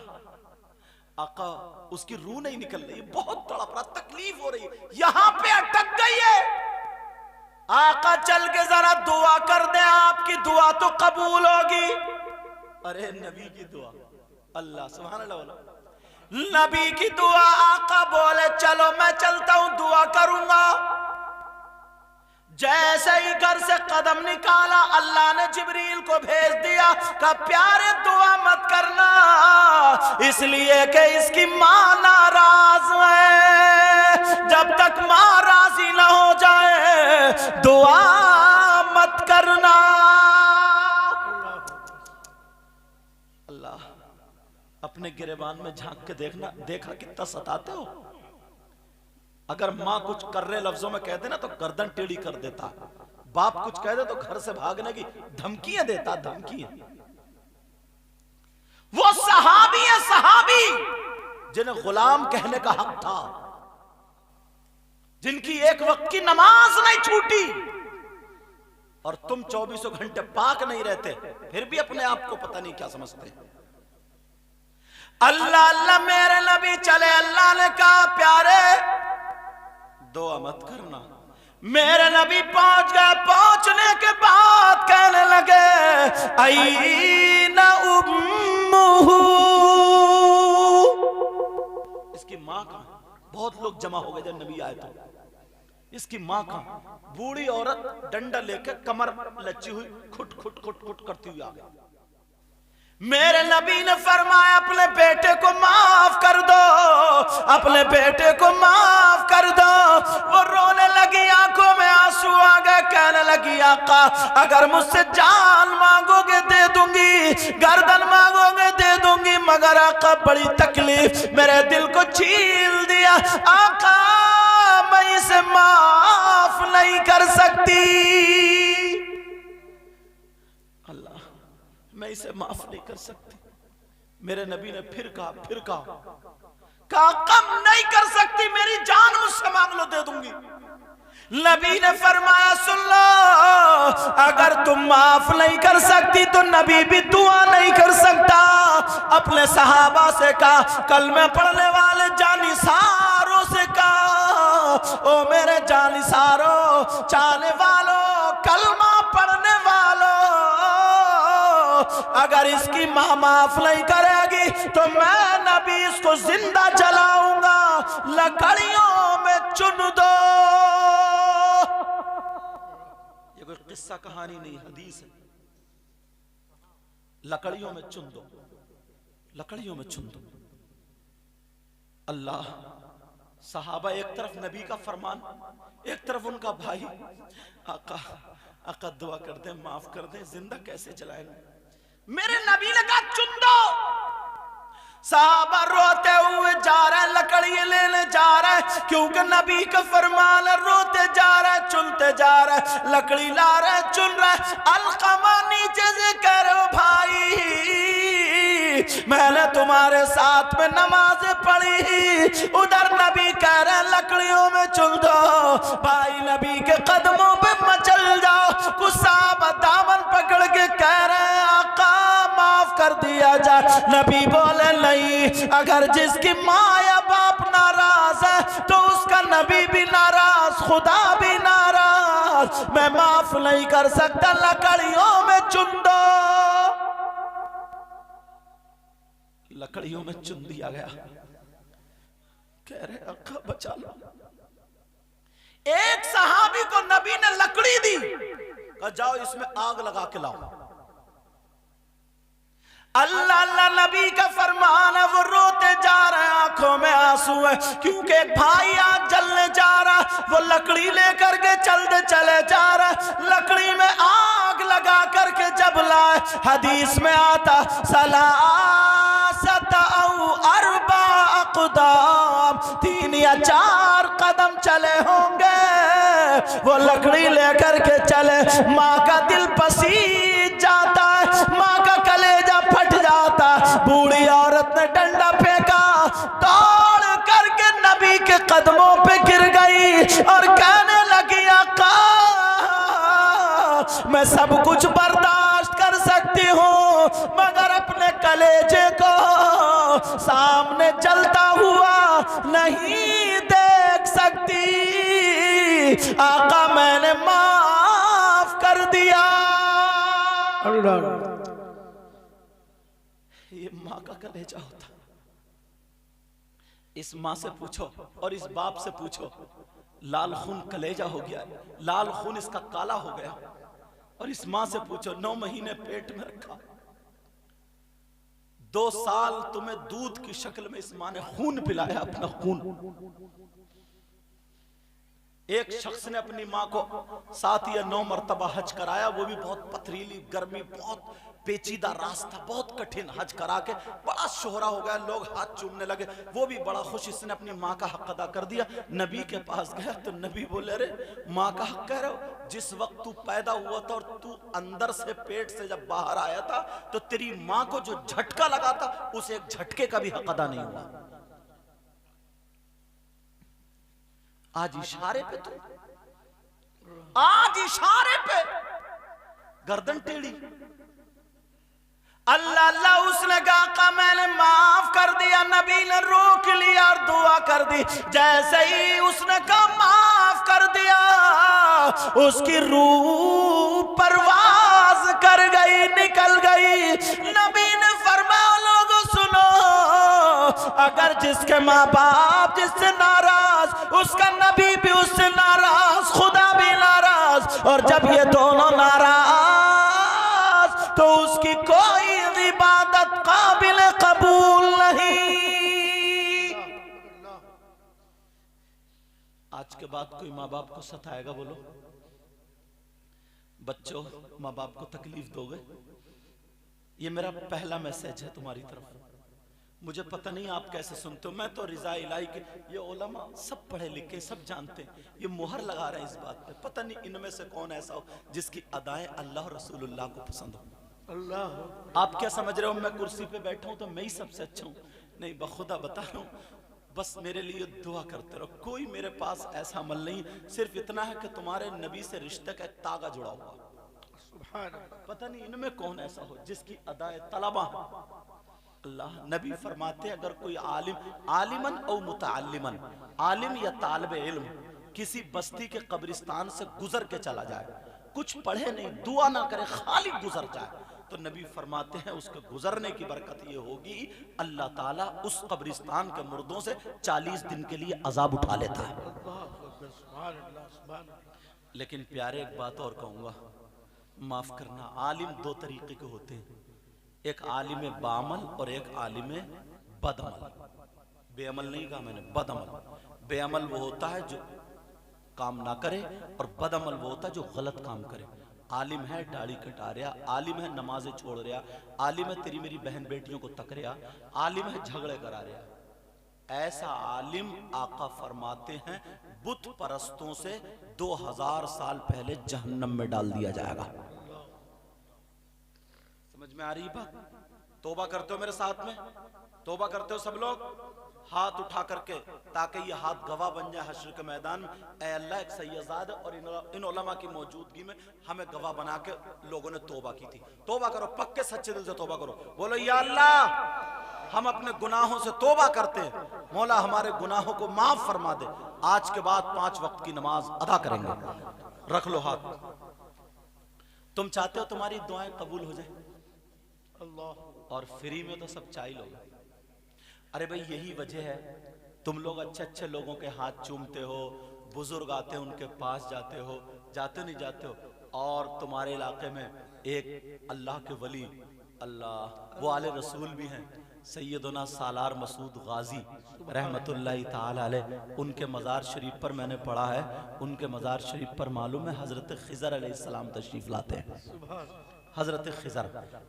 आका उसकी रूह नहीं निकल रही, बहुत तड़प रहा, तकलीफ हो रही है, यहां पे अटक गई है। आका चल के जरा दुआ कर दे, आपकी दुआ तो कबूल होगी। अरे नबी की दुआ, अल्लाह सुभान अल्लाह, नबी की दुआ। आका बोले चलो मैं चलता हूं दुआ करूंगा। जैसे ही घर से कदम निकाला अल्लाह ने जिब्रील को भेज दिया, कहा प्यारे दुआ मत करना, इसलिए कि इसकी मां नाराज है, जब तक मां राजी ना हो जाए दुआ मत करना। अल्लाह अपने गिरेबान में झांक के देखना, देखा कितना सताते हो। अगर माँ कुछ कर रहे लफ्जों में कह देना तो गर्दन टेढ़ी कर देता, बाप कुछ कह दे तो घर से भागने की धमकियां देता, धमकियां। वो सहाबी है, सहाबी जिन्हें गुलाम कहने का हक था, जिनकी एक वक्त की नमाज नहीं छूटी, और तुम 24 घंटे पाक नहीं रहते, फिर भी अपने आप को पता नहीं क्या समझते। अल्लाह अल्लाह मेरे नबी चले, अल्लाह ने कहा प्यारे दुआ मत करना। मेरे नबी पहुंच गए, पहुंचने के बाद कहने लगे अईना उम्मुहु, इसकी मां कहां? बहुत लोग जमा हो गए जब नबी आए तो, इसकी मां कहां? बूढ़ी औरत डंडा लेकर कमर लच्ची हुई खुट खुट खुट खुट करती हुई आ गई। मेरे नबी ने फरमाया अपने बेटे को माफ कर दो, अपने बेटे को माफ कर दो। वो रोने लगी, आंखों में आंसू आ गए, कहने लगी आका अगर मुझसे जान मांगोगे दे दूंगी, गर्दन मांगोगे दे दूंगी, मगर आका बड़ी तकलीफ मेरे दिल को छील दिया, आका मैं इसे माफ नहीं कर सकती। मैं इसे माफ नहीं कर सकती। मेरे नबी ने फिर कहा कम नहीं कर सकती, मेरी जान मुझसे मांग लो दे दूंगी, नबी ने फरमाया सुन लो, अगर तुम माफ नहीं कर सकती तो नबी भी दुआ नहीं कर सकता। अपने सहाबा से कहा, कलमे पढ़ने वाले जानिसारों से कहा, ओ मेरे जानिसारों, चाहने वालों, कलमा पढ़ने वालों, अगर इसकी माँ माफ नहीं करेगी तो मैं नबी इसको जिंदा जलाऊंगा, लकड़ियों में चुन दो। ये कोई किस्सा कहानी नहीं, हदीस है। लकड़ियों में चुन दो, लकड़ियों में चुन दो। अल्लाह, सहाबा एक तरफ नबी का फरमान, एक तरफ उनका भाई। आका, आका दुआ कर दे, माफ कर दे, जिंदा कैसे जलाएंगे? मेरे नबी ने कहा चुन दो। साहबा रोते हुए जा रहे, लकड़ी लेने जा रहे, क्योंकि नबी का फरमान, रोते जा रहे, चुनते जा रहे, लकड़ी ला रहे, चुन रहे। अलकमा नीचे से कह रहे, भाई मैंने तुम्हारे साथ में नमाज पढ़ी, उधर नबी कह रहे लकड़ियों में चुन दो। भाई नबी के कदमों पे मचल जाओ। कुछ साहब दामन पकड़ के कह रहे आका माफ कर दिया जाए। नबी बोले नहीं, अगर जिसकी माँ या बाप नाराज है तो उसका नबी भी नाराज, खुदा भी नाराज, मैं माफ नहीं कर सकता, लकड़ियों में चुन दो। लकड़ियों में चुन दिया गया। कह रहे अक्का बचा लो। एक सहाबी को नबी ने लकड़ी दी, कहा जाओ इसमें आग लगा के लाओ। अल्लाह अल्लाह नबी का फरमान है, वो रोते जा रहे हैं, आंखों में आंसू है, क्योंकि एक भाई आज जलने जा रहा, वो लकड़ी लेकर के चलते चले जा रहा, लकड़ी में आग लगा करके जब लाए, हदीस में आता सलासत औ अरबा अक़दाम, 3 या 4 कदम चले होंगे, वो लकड़ी लेकर के चले। माँ का दिल पसीज जाता है, माँ का कलेजा फट जाता। बूढ़ी औरत ने डंडा फेंका, दौड़ करके नबी के कदमों पे गिर गई और कहने लगी आका मैं सब कुछ बर्दाश्त कर सकती हूँ, मगर अपने कलेजे को सामने चलता हुआ नहीं देख सकती। आका मैंने माफ कर दिया। ये माँ का कलेजा होता। इस माँ से पूछो और इस बाप से पूछो, लाल खून कलेजा हो गया, लाल खून इसका काला हो गया। और इस माँ से पूछो 9 महीने पेट में रखा, 2 साल तुम्हें दूध की शक्ल में इस माँ ने खून पिलाया, अपना खून। एक शख्स ने अपनी माँ को 7 या 9 मरतबा हज कराया, वो भी बहुत पथरीली गर्मी, बहुत पेचीदा रास्ता, बहुत कठिन। हज करा के बड़ा शोहरा हो गया, लोग हाथ चूमने लगे, वो भी बड़ा खुश, इसने अपनी माँ का हक अदा कर दिया। नबी के पास गया तो नबी बोले अरे माँ का हक कह रहे हो, जिस वक्त तू पैदा हुआ था और तू अंदर से पेट से जब बाहर आया था तो तेरी माँ को जो झटका लगा था उस एक झटके का भी हक अदा नहीं हुआ। आज इशारे पे तो, आज इशारे पे गर्दन टेढ़ी। अल्लाह अल्लाह उसने कहा मैंने माफ कर दिया। नबी ने रोक लिया और दुआ कर दी। जैसे ही उसने कहा माफ कर दिया, उसकी रूह परवाज कर गई, निकल गई। नबी ने फरमाया लोगों सुनो, अगर जिसके माँ बाप जिससे नाराज, उसका नबी भी उससे नाराज, खुदा भी नाराज, और जब ये दोनों नाराज तो उसकी कोई इबादत काबिल कबूल नहीं। आज के बाद कोई माँ बाप को सताएगा बोलो? बच्चों, माँ बाप को तकलीफ दोगे? ये मेरा पहला मैसेज है तुम्हारी तरफ। मुझे पता नहीं आप कैसे सुनते हो, मैं तो रिजा इलाही के ये उलमा सब पढ़े लिखे सब जानते हैं, ये मुहर लगा रहे हैं इस बात पे। पता नहीं इनमें से कौन ऐसा हो जिसकी अदाएं अल्लाह और रसूलुल्लाह को पसंद हो। अल्लाह, आप क्या समझ रहे हो मैं कुर्सी पे बैठा हूं तो मैं ही सबसे अच्छा हूं? नहीं, बखुदा बता रहा हूं, बस मेरे लिए दुआ करते रहो। कोई मेरे पास ऐसा अमल नहीं, सिर्फ इतना है कि तुम्हारे नबी से रिश्ते का एक तागा जुड़ा हुआ। सुभान अल्लाह। पता नहीं इनमें कौन ऐसा हो जिसकी अदाए तलबा है। अल्लाह नबी फरमाते अगर कोई आलिमन और मुतअल्लिमन, आलिम या तालिब इल्म किसी बस्ती के कब्रिस्तान से गुजर के चला जाए, कुछ पढ़े नहीं, दुआ ना करे, खाली गुजर जाए, तो नबी फरमाते हैं उसके गुजरने की बरकत ये होगी अल्लाह ताला उस कब्रिस्तान के मुर्दों से 40 दिन के लिए अजाब उठा लेता है। सुभान अल्लाह, सुभान अल्लाह। लेकिन प्यारे एक बात और कहूंगा, माफ करना, आलिम दो तरीके के होते हैं, एक आलिम बामल और एक आलिम बदअमल। बेअमल नहीं कहा मैंने, बदअमल। बेअमल वो होता है जो काम ना करे और बदअमल वो होता है जो गलत काम करे। आलिम है दाढ़ी कटा रहा, आलिम है नमाजें छोड़ रहा, आलिम है तेरी मेरी बहन बेटियों को तक रहा, आलिम है झगड़े करा रहा। ऐसा आलिम आका फरमाते हैं बुत परस्तों से 2000 साल पहले जहन्नम में डाल दिया जाएगा। समझ में आ रही बात? तौबा करते हो मेरे साथ में? तौबा करते हो सब लोग? हाथ उठा करके, ताकि ये हाथ गवाह बन जाए हश्र के मैदान में। ऐ अल्लाह, एक सैयदाद और इन उलमा की मौजूदगी में हमें गवाह बना के लोगों ने तौबा की थी। तौबा करो, पक्के सच्चे दिल से तौबा करो। बोलो या अल्लाह, हम अपने गुनाहों से तौबा करते हैं, मौला हमारे गुनाहों को माफ फरमा दे। आज के बाद 5 वक्त की नमाज अदा करेंगे। रख लो हाथ। तुम चाहते हो तुम्हारी दुआएं कबूल हो जाए अल्लाह, और फ्री में तो सब चाय लोगे। अरे भाई यही वजह है तुम लोग अच्छे अच्छे लोगों के हाथ चूमते हो, बुजुर्ग आते हैं उनके पास जाते हो, जाते नहीं जाते हो। और तुम्हारे इलाके में एक अल्लाह के वली, अल्लाह वो आले रसूल भी हैं, सैयदना सालार मसूद गाजी रहमतुल्लाहि ताला अलैह, उनके मज़ार शरीफ पर मैंने पढ़ा है, उनके मज़ार शरीफ पर मालूम है हज़रत खिज़र अलैहिस्सलाम तशरीफ़ लाते हैं। हज़रत खिज़र।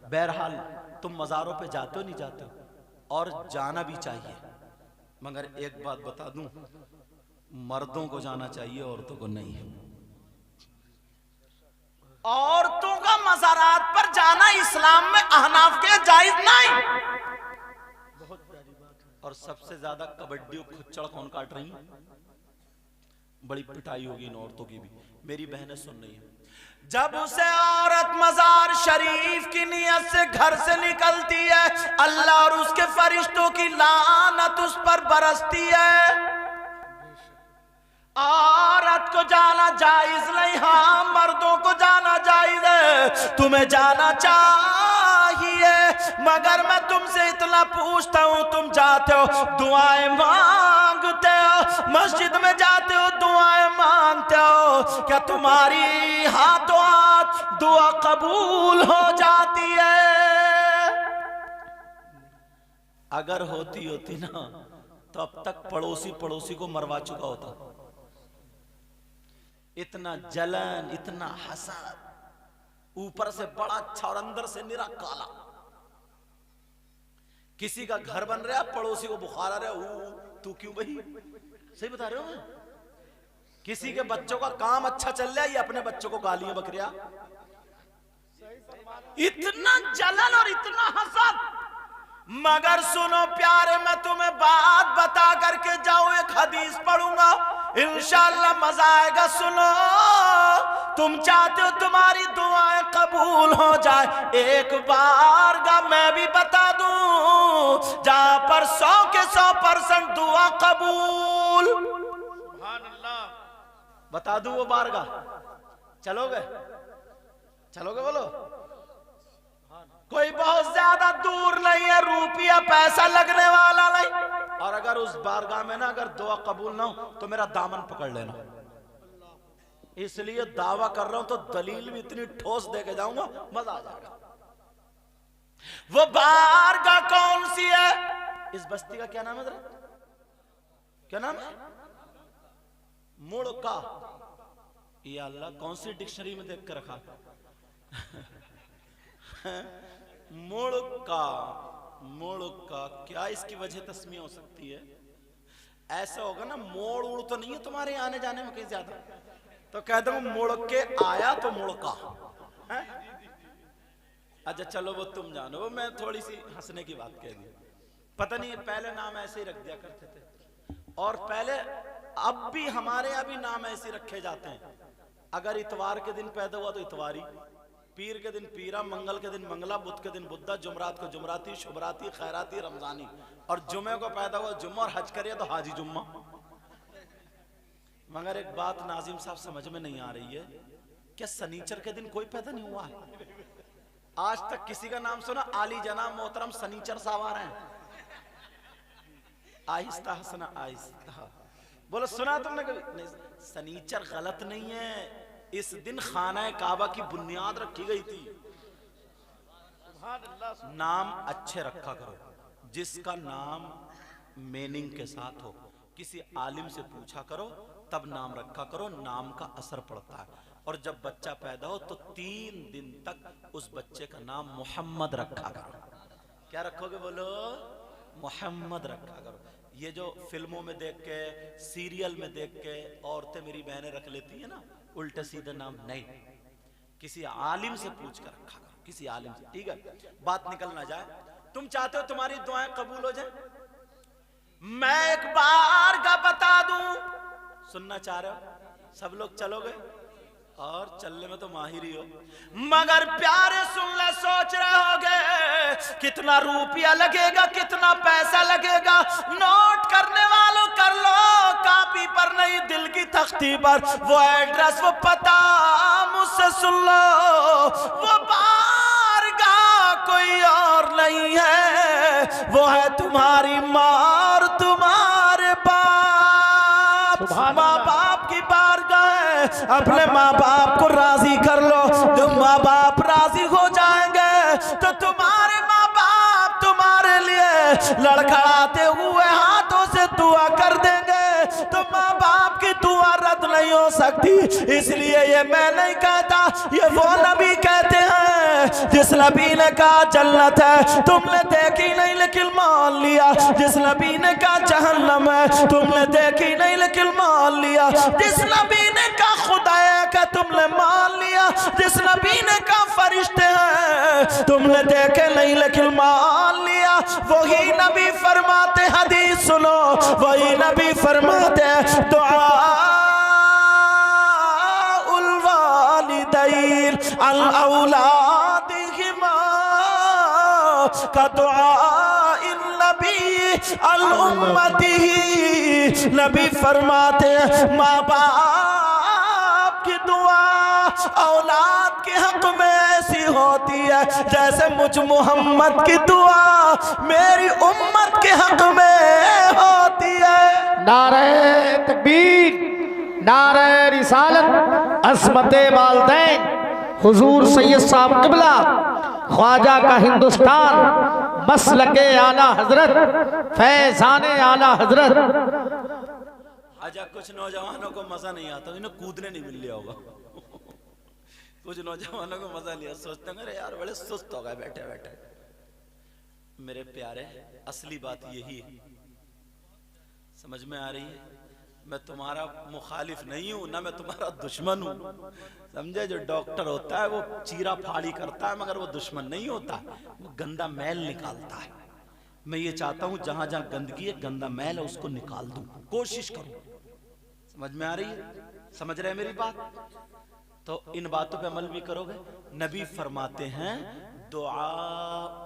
बहरहाल तुम मज़ारों पे जाते हो नहीं जाते हो, और जाना भी चाहिए, मगर एक बात बता दूं, मर्दों को जाना चाहिए, औरतों को नहीं। औरतों का मज़ारात पर जाना इस्लाम में अहनाफ के जायज नहीं। बहुत प्यारी बात है। और सबसे ज्यादा कबड्डी और खुच्चड़ कौन काट रही है? बड़ी पिटाई होगी इन औरतों की भी, मेरी बहनें सुन रही हैं। जब उसे औरत मज़ार शरीफ की नियत से घर से निकलती है, अल्लाह और उसके फरिश्तों की लानत उस पर बरसती है। औरत को जाना जायज नहीं, हाँ मर्दों को जाना जायज है। तुम्हें जाना चाहिए, मगर मैं तुमसे इतना पूछता हूं, तुम जाते हो दुआएं मांगते हो, मस्जिद में जाते हो दुआएं मांगते हो, क्या तुम्हारी हाथों हाथ दुआ कबूल हो जाती है? अगर होती ना तो अब तक पड़ोसी पड़ोसी को मरवा चुका होता। इतना जलन, इतना हसद, ऊपर से बड़ा अच्छा और अंदर से निरा काला। किसी का घर बन रहा, पड़ोसी को बुखार आ रहा, तू क्यों भाई? सही बता रहे हो? किसी के बच्चों का काम अच्छा चल रहा है, ये अपने बच्चों को गालियां बकरियां। इतना जलन और इतना हसद। मगर सुनो प्यारे, मैं तुम्हें बात बता करके जाऊं, एक हदीस पढ़ूंगा, इंशाअल्लाह मजा आएगा। सुनो, तुम चाहते हो तुम्हारी दुआएं कबूल हो जाए, एक बार का मैं भी बता दूं, जहां पर 100 के 100% दुआ कबूल। सुभान अल्लाह। बता दूं वो बारगाह? चलोगे? चलोगे बोलो? कोई बहुत ज्यादा दूर नहीं है, रुपया पैसा लगने वाला नहीं। और अगर उस बारगाह में ना अगर दुआ कबूल ना हो तो मेरा दामन पकड़ लेना। इसलिए दावा कर रहा हूं तो दलील भी इतनी ठोस दे के जाऊंगा, मजा आ जाएगा। वो बारगाह कौन सी है? इस बस्ती का क्या नाम है? क्या नाम है? मुड़का। या अल्लाह, कौन सी डिक्शनरी में देख कर रखा? मुड़का। मुड़का क्या इसकी वजह तस्मीह हो सकती है? ऐसा होगा ना, मोड़ उड़ तो नहीं है तुम्हारे आने जाने में कहीं ज्यादा, तो कह दो मुड़ के आया तो मुड़का। अच्छा चलो वो तुम जानो, वो मैं थोड़ी सी हंसने की बात कह दी। पता नहीं पहले नाम ऐसे ही रख दिया करते थे, और पहले अब भी हमारे यहाँ भी नाम ऐसे रखे जाते हैं। अगर इतवार के दिन पैदा हुआ तो इतवारी, पीर के दिन पीरा, मंगल के दिन मंगला, बुध के दिन बुद्धा, जुमरात को जुमराती, शुभराती, खैराती, रमजानी, और जुमे को पैदा हुआ जुम्मा, और हज करिए तो हाजी जुम्मा। मगर एक बात नाजिम साहब समझ में नहीं आ रही है, क्या सनीचर के दिन कोई पैदा नहीं हुआ है? आज तक किसी का नाम सुना? आली जनाब मोहतरम सनीचर साहब आ रहे हैं। आहिस्ता हसना आहिस्ता बोलो, सुना तुमने कभी? नहीं, सनीचर गलत नहीं है। इस दिन खाना काबा की बुनियाद रखी गई थी। नाम अच्छे रखा करो, जिसका नाम मीनिंग के साथ हो। किसी आलिम से पूछा करो तब नाम रखा करो, नाम का असर पड़ता है। और जब बच्चा पैदा हो तो 3 दिन तक उस बच्चे का नाम मोहम्मद रखा करो। क्या रखोगे? बोलो, मोहम्मद रखा करो। ये जो फिल्मों में देख के, सीरियल में देख के औरतें मेरी बहनें रख लेती है ना उल्टे सीधे नाम, नहीं, किसी आलिम से पूछ कर रखा करो, किसी आलिम से, ठीक है? बात निकल ना जाए। तुम चाहते हो तुम्हारी दुआएं कबूल हो जाए? मैं एक बार का बता दूं, सुनना चाह रहे हो? सब लोग चलोगे? और चलने में तो माहिर ही हो, मगर प्यारे सुन ले, सोच रहे होगे कितना रुपया लगेगा, कितना पैसा लगेगा। नोट करने वालों कर लो, कापी पर नहीं दिल की तख्ती पर। वो एड्रेस, वो पता मुझसे सुन लो, वो बारगाह कोई और नहीं है, वो है तुम्हारी माँ और तुम्हारे बाप। माँ बाप की बारगाह है, अपने माँ बाप को राजी कर लो। जब माँ बाप राजी हो जाएंगे तो तुम्हारे माँ बाप तुम्हारे लिए लड़खड़ाते हुए हाथों से दुआ कर देंगे। तो माँ बाप की दुआ रद्द नहीं हो सकती। इसलिए ये मैं नहीं कहता, ये वो नबी कहते हैं जिस नबी ने कहा जन्नत है तुमने देखी नहीं लेकिन मान लिया, जिस नबी ने कहा जहन्नम है तुमने देखी नहीं लेकिन मान लिया, जिस नबी ने कहा खुदा है का तुमने मान लिया, जिस नबी ने कहा फरिश्ते हैं तुमने देखे नहीं लेकिन मान लिया, वही नबी फरमाते, हदीस सुनो, वही नबी फरमाते दुआ उल वालिदैन अल औलादिहिमा का दुआ इन नबी अल उम्मतिही। नबी फरमाते हैं माँ बाप की दुआ औलाद के हक में ऐसी होती है जैसे मुझ मोहम्मद की दुआ मेरी उम्मत के हक में होती है। नारे तकबीर, नारे रिसालत, अस्मते वालदैन, हुजूर सैयद साहब क़िबला, ख्वाजा का हिंदुस्तान, मसलके आला हजरत, फैज़ाने आला हजरत। अच्छा, कुछ नौजवानों को मजा नहीं आता, इन्हें कूदने नहीं मिल लिया होगा। कुछ नौजवानों को मजा लिया, सोचते हैं अरे यार बड़े सुस्त हो गए बैठे बैठे। मेरे प्यारे, असली बात यही है, समझ में आ रही है? मैं तुम्हारा मुखालिफ नहीं हूं, ना मैं तुम्हारा दुश्मन हूं, समझे? जो डॉक्टर होता है वो चीरा फाड़ी करता है, मगर वो दुश्मन नहीं होता, वो गंदा मैल निकालता है। मैं ये चाहता हूं जहां जहां गंदगी है, गंदा मैल है, उसको निकाल दूं, कोशिश करूं। समझ में आ रही है? समझ रहे हैं मेरी बात? तो इन बातों पे अमल भी करोगे। नबी फरमाते हैं दुआ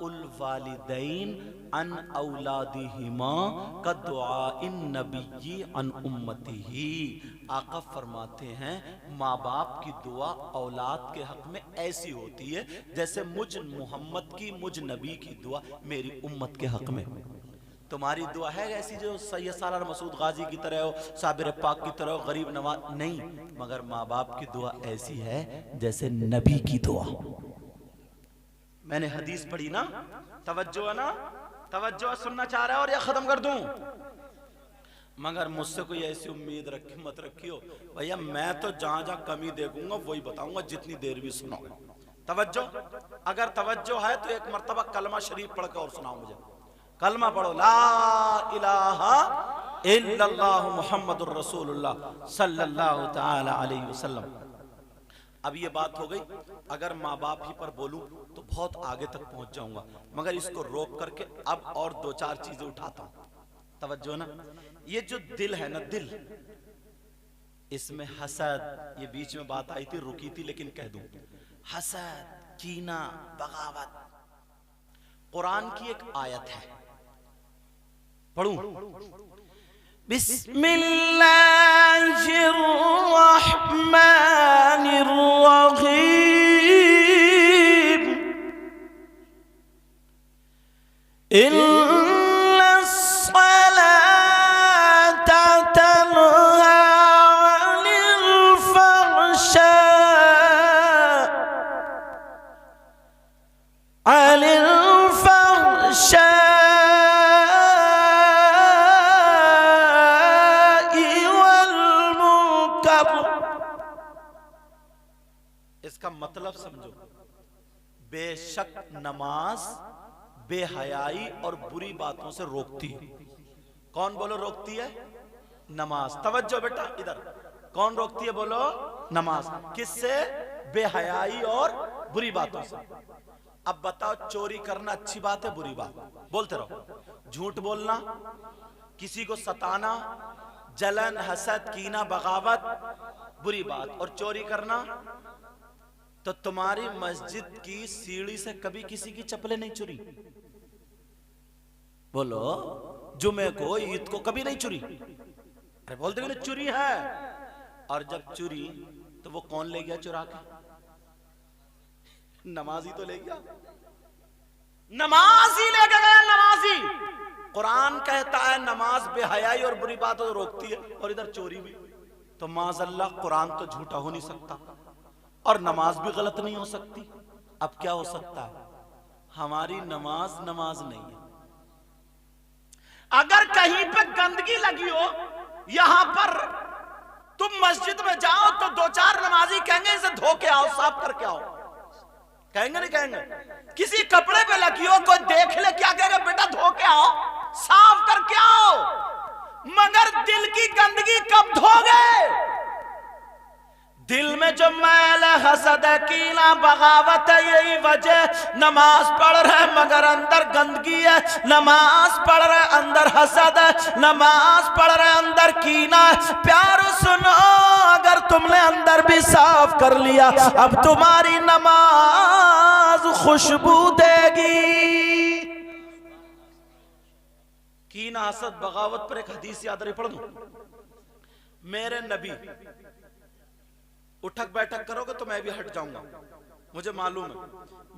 उल वालिदैन अन औलादिहिमा का दुआ इन नबी अन उम्मतिही। आका फरमाते हैं माँ बाप की दुआ औलाद के हक में ऐसी होती है जैसे मुझ मोहम्मद की, मुझ नबी की दुआ मेरी उम्मत के हक में। तुम्हारी दुआ है ऐसी जो सैयद सालार मसूद गाजी की तरह हो, साबिर पाक की तरह हो, गरीब नवाज नहीं, मगर माँ बाप की दुआ ऐसी है जैसे नबी की दुआ। मैंने हदीस पढ़ी ना, तवज्जो है ना, तवज्जो सुनना चाह रहा है और या खत्म कर दूं? मगर मुझसे कोई ऐसी उम्मीद रखी मत रखियो भैया, मैं तो जहां जहां कमी देखूंगा वही बताऊंगा, जितनी देर भी सुनाओ। तवज्जो, अगर तवज्जो है तो एक मर्तबा कलमा शरीफ पढ़ के और सुनाओ मुझे। कलमा पढ़ो, ला इलाहा इल्लल्लाहु मुहम्मदुर रसूलुल्लाह सल्लल्लाहु तआला अलैहि वसल्लम। अब ये बात हो गई, अगर माँ बाप ही पर बोलूं तो बहुत आगे तक पहुंच जाऊंगा, मगर इसको रोक करके अब और 2-4 चीजें उठाता हूं। तवज्जो ना, ये जो दिल है ना, दिल, इसमें हसद, ये बीच में बात आई थी, रुकी थी, लेकिन कह दूं, हसद, कीना, बगावत, कुरान की एक आयत है, पढ़ूं? बिस्मिल्लाहिर्रहमानिर्रहीम, इन्नस्सलाता तन्हा अनिल फहशाई वल मुनकर। इसका मतलब समझो, बेशक नमाज बेहयाई और बुरी बातों से रोकती है। कौन बोलो रोकती है? नमाज। तवज्जो बेटा इधर, कौन रोकती है बोलो? नमाज। किससे? बेहयाई और बुरी बातों से। अब बताओ, चोरी करना अच्छी बात है बुरी बात? बोलते रहो। झूठ बोलना, किसी को सताना, जलन, हसद, कीना, बगावत बुरी बात, और चोरी करना। तो तुम्हारी मस्जिद की सीढ़ी से कभी किसी की चप्पलें नहीं चुरी? बोलो, जुमे को, ईद को कभी नहीं चुरी? अरे बोलते कि चुरी है। और जब चुरी तो वो कौन ले गया चुरा के? नमाजी तो ले गया, नमाजी ले गया, नमाजी। कुरान कहता है नमाज बेहयाई और बुरी बातों को रोकती है, और इधर चोरी भी। तो माज़अल्लाह, कुरान तो झूठा हो नहीं सकता और नमाज भी गलत नहीं हो सकती। अब क्या हो सकता है? हमारी नमाज नमाज नहीं है। अगर कहीं पे गंदगी लगी हो, यहां पर तुम मस्जिद में जाओ तो दो चार नमाजी कहेंगे इसे धो के आओ, साफ करके आओ। कहेंगे नहीं कहेंगे? किसी कपड़े पे लगी हो, कोई देख ले, क्या कहेगा? बेटा धो के आओ, साफ करके आओ। मगर दिल की गंदगी कब धोगे? दिल में जो मैल है, हसद है, कीना, बगावत है, यही वजह नमाज पढ़ रहे मगर अंदर गंदगी है। नमाज पढ़ रहे अंदर हसद है, नमाज पढ़ रहे अंदर कीना है। प्यारो सुनो, अगर तुमने अंदर भी साफ कर लिया, अब तुम्हारी नमाज खुशबू देगी। कीना, हसद, बगावत पर एक हदीस याद रही, पढ़ दूं? मेरे नबी, उठक बैठक करोगे तो मैं भी हट जाऊंगा, मुझे मालूम है।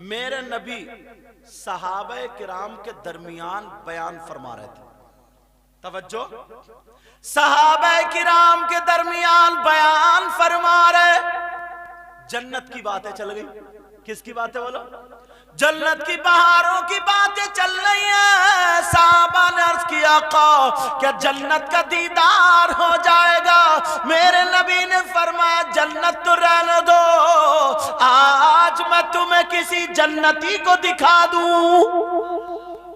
मेरे नबी सहाबे किराम के दरमियान बयान फरमा रहे थे। तवज्जो, सहाबे किराम के दरमियान बयान फरमा रहे। जन्नत की बातें चल गई। किसकी बातें बोलो? जन्नत की बहारों की बातें चल रही हैं। साहबा ने अर्ज किया, क्या जन्नत का दीदार हो जाएगा? मेरे नबी ने फरमाया, जन्नत तो रहने दो, आज मैं तुम्हें किसी जन्नती को दिखा दूं।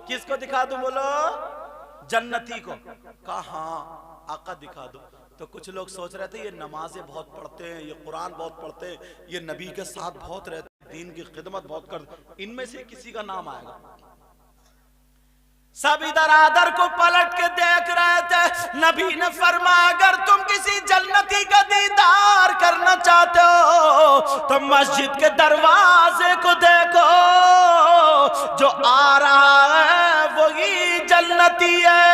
किसको दिखा दूं बोलो? जन्नती को। कहा? आका दिखा दो। तो कुछ लोग सोच रहे थे ये नमाजें बहुत पढ़ते हैं, ये कुरान बहुत पढ़ते हैं, ये नबी के साथ बहुत रहते, दीन की खिदमत बहुत करते, इनमें से किसी का नाम आएगा। सब इधर आदर को पलट के देख रहे थे। नबी ने फरमाया, अगर तुम किसी जन्नती का दीदार करना चाहते हो तो मस्जिद के दरवाजे को देखो, जो आ रहा है वही जन्नती है।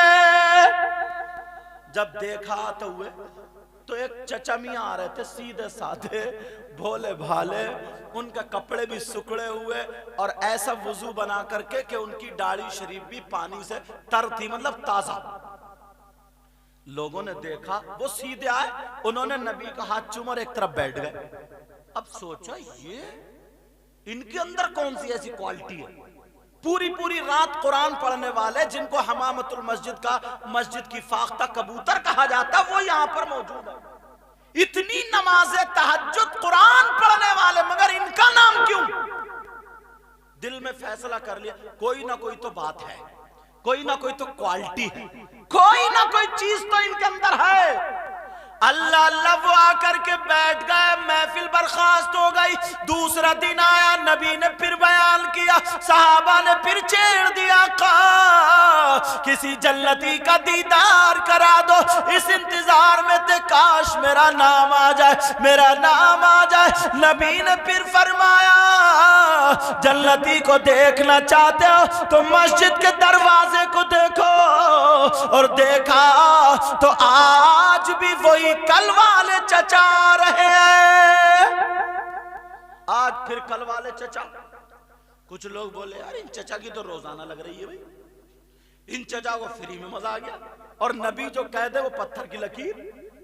जब देखा तो एक चचा मियां आ रहे थे, सीधे साधे, भोले भाले, उनका कपड़े भी सुखड़े हुए और ऐसा वुजू बना करके कि उनकी दाढ़ी शरीफ भी पानी से तर थी, मतलब ताजा। लोगों ने देखा, वो सीधे आए, उन्होंने नबी का हाथ चूमा और एक तरफ बैठ गए। अब सोचा ये इनके अंदर कौन सी ऐसी क्वालिटी है? पूरी पूरी रात कुरान पढ़ने वाले, जिनको हमामतुल मस्जिद का, मस्जिद की फाख्ता कबूतर कहा जाता, वो यहां पर मौजूद है। इतनी नमाज़े तहज्जुद कुरान पढ़ने वाले, मगर इनका नाम क्यों? दिल में फैसला कर लिया, कोई ना कोई तो बात है, कोई ना कोई तो क्वालिटी है, कोई ना कोई चीज तो इनके अंदर है। अल्लाह अल्लाह वो आकर के बैठ गए, महफिल बर्खास्त हो गई। दूसरा दिन आया, नबी ने फिर बयान किया, सहाबा ने फिर छेड़ दिया, कहा किसी जन्नती का दीदार करा दो। इस इंतजार में थे काश मेरा नाम आ जाए, मेरा नाम आ जाए। नबी ने फिर फरमाया जन्नती को देखना चाहते हो तो मस्जिद के दरवाजे को देखो। और देखा तो आज भी वही कल वाले चचा रहे हैं। आज फिर कल वाले चचा। कुछ लोग बोले यार इन चचा की तो रोजाना लग रही है भाई, इन चचा को फ्री में मजा आ गया। और नबी जो कह दे वो पत्थर की लकीर।